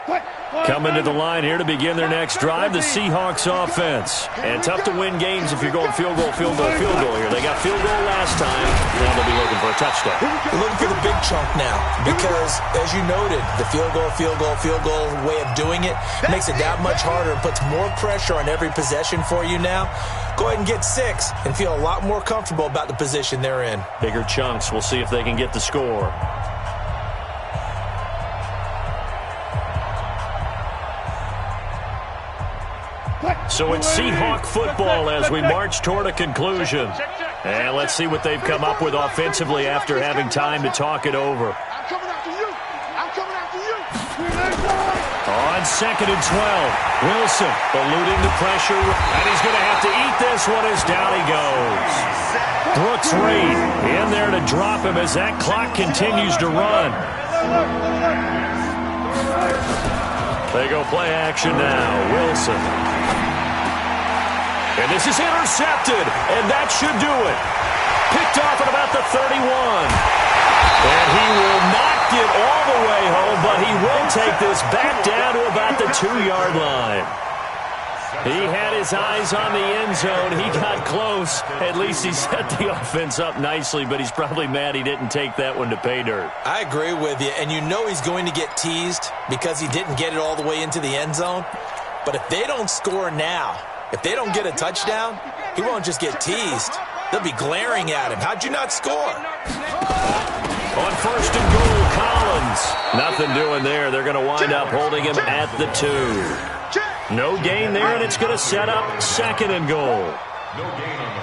What? Coming to the line here to begin their next drive, the Seahawks offense. And tough to win games if you're going field goal here. They got field goal last time. Now they'll be looking for a touchdown. They're looking for the big chunk now because, as you noted, the field goal way of doing it makes it that much harder and puts more pressure on every possession for you now. Go ahead and get 6 and feel a lot more comfortable about the position they're in. Bigger chunks. We'll see if they can get the score. So it's Seahawk football as we march toward a conclusion. And let's see what they've come up with offensively after having time to talk it over. I'm coming after you. I'm coming after you. On 2nd and 12, Wilson eluding the pressure, and he's going to have to eat this one as down he goes. Brooks Reed in there to drop him as that clock continues to run. They go play action now. Wilson. And this is intercepted, and that should do it. Picked off at about the 31. And he will not get all the way home, but he will take this back down to about the 2-yard line. He had his eyes on the end zone. He got close. At least he set the offense up nicely, but he's probably mad he didn't take that one to pay dirt. I agree with you, and you know he's going to get teased because he didn't get it all the way into the end zone. But if they don't score now, if they don't get a touchdown, he won't just get teased. They'll be glaring at him. How'd you not score? On 1st and goal, Collins. Nothing doing there. They're going to wind up holding him at the 2. No gain there, and it's going to set up 2nd and goal.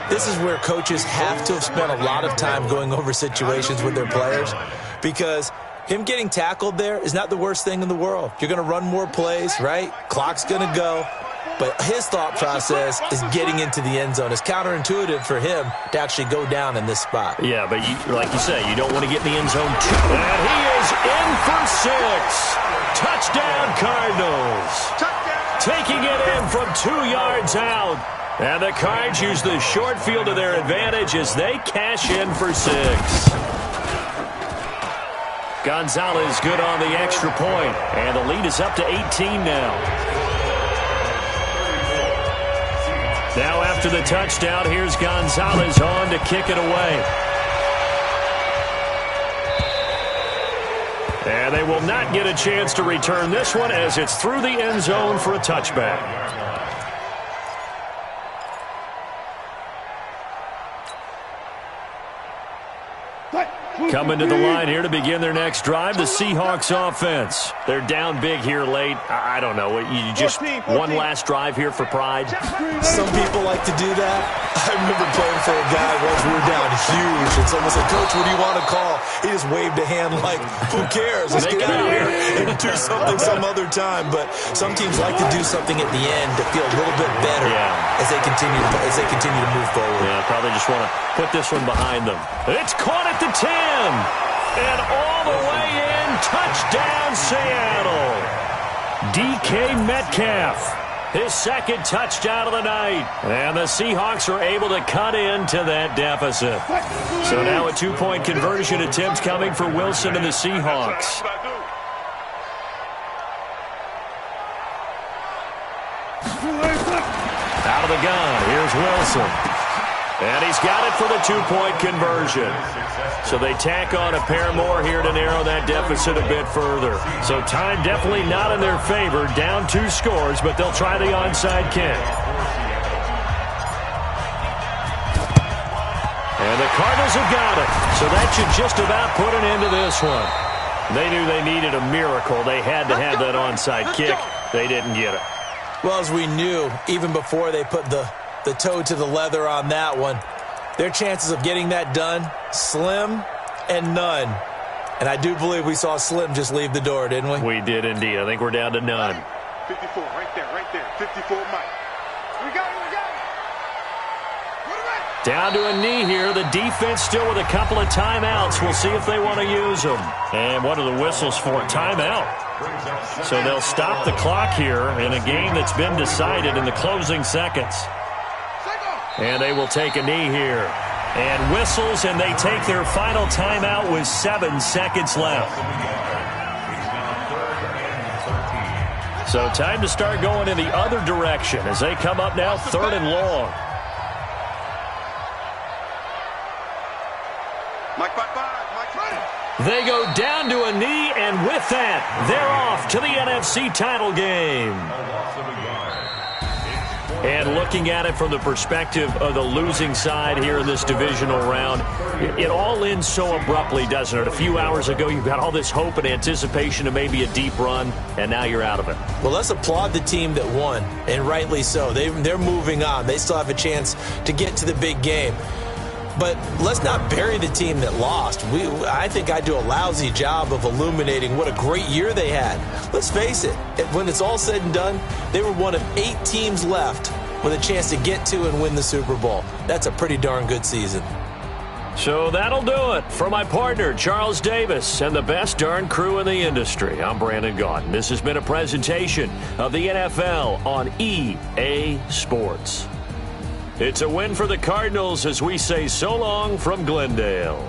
This is where coaches have to have spent a lot of time going over situations with their players because him getting tackled there is not the worst thing in the world. You're going to run more plays, right? Clock's going to go. But his thought process is getting into the end zone. It's counterintuitive for him to actually go down in this spot. Yeah, but like you say, you don't want to get in the end zone too. And he is in for 6. Touchdown, Cardinals. Taking it in from 2 yards out. And the Cards use the short field to their advantage as they cash in for 6. Gonzalez good on the extra point. And the lead is up to 18 now. Now after the touchdown, here's Gonzalez on to kick it away. And they will not get a chance to return this one as it's through the end zone for a touchback. Coming to the line here to begin their next drive, the Seahawks offense. They're down big here late. I don't know. You just one last drive here for pride? Some people like to do that. I remember playing for a guy once we were down huge, and someone said, "Coach, what do you want to call?" He just waved a hand like, "Who cares? Let's get out of here and do something some other time." But some teams like to do something at the end to feel a little bit better as they continue to move forward. Yeah, probably just want to put this one behind them. It's caught at the 10. And all the way in, touchdown Seattle. DK Metcalf, his 2nd touchdown of the night. And the Seahawks are able to cut into that deficit. So now a 2-point conversion attempt coming for Wilson and the Seahawks. Out of the gun, here's Wilson. And he's got it for the 2-point conversion. So they tack on a pair more here to narrow that deficit a bit further. So time definitely not in their favor. Down 2 scores, but they'll try the onside kick. And the Cardinals have got it. So that should just about put an end to this one. They knew they needed a miracle. They had to have that onside kick. They didn't get it. Well, as we knew, even before they put the toe to the leather on that one, their chances of getting that done, slim and none. And I do believe we saw Slim just leave the door, didn't we? We did indeed. I think we're down to none. 54, right there. 54, Mike. We got it. Down to a knee here. The defense still with a couple of timeouts. We'll see if they want to use them. And what are the whistles for? Timeout. So they'll stop the clock here in a game that's been decided in the closing seconds. And they will take a knee here. And whistles, and they take their final timeout with 7 seconds left. So time to start going in the other direction as they come up now 3rd and long. They go down to a knee, and with that, they're off to the NFC title game. And looking at it from the perspective of the losing side here in this divisional round, it all ends so abruptly, doesn't it? A few hours ago, you've got all this hope and anticipation of maybe a deep run, and now you're out of it. Well, let's applaud the team that won, and rightly so. They're moving on. They still have a chance to get to the big game. But let's not bury the team that lost. I think I do a lousy job of illuminating what a great year they had. Let's face it, when it's all said and done, they were one of 8 teams left with a chance to get to and win the Super Bowl. That's a pretty darn good season. So that'll do it for my partner, Charles Davis, and the best darn crew in the industry. I'm Brandon Gaudin. This has been a presentation of the NFL on EA Sports. It's a win for the Cardinals as we say so long from Glendale.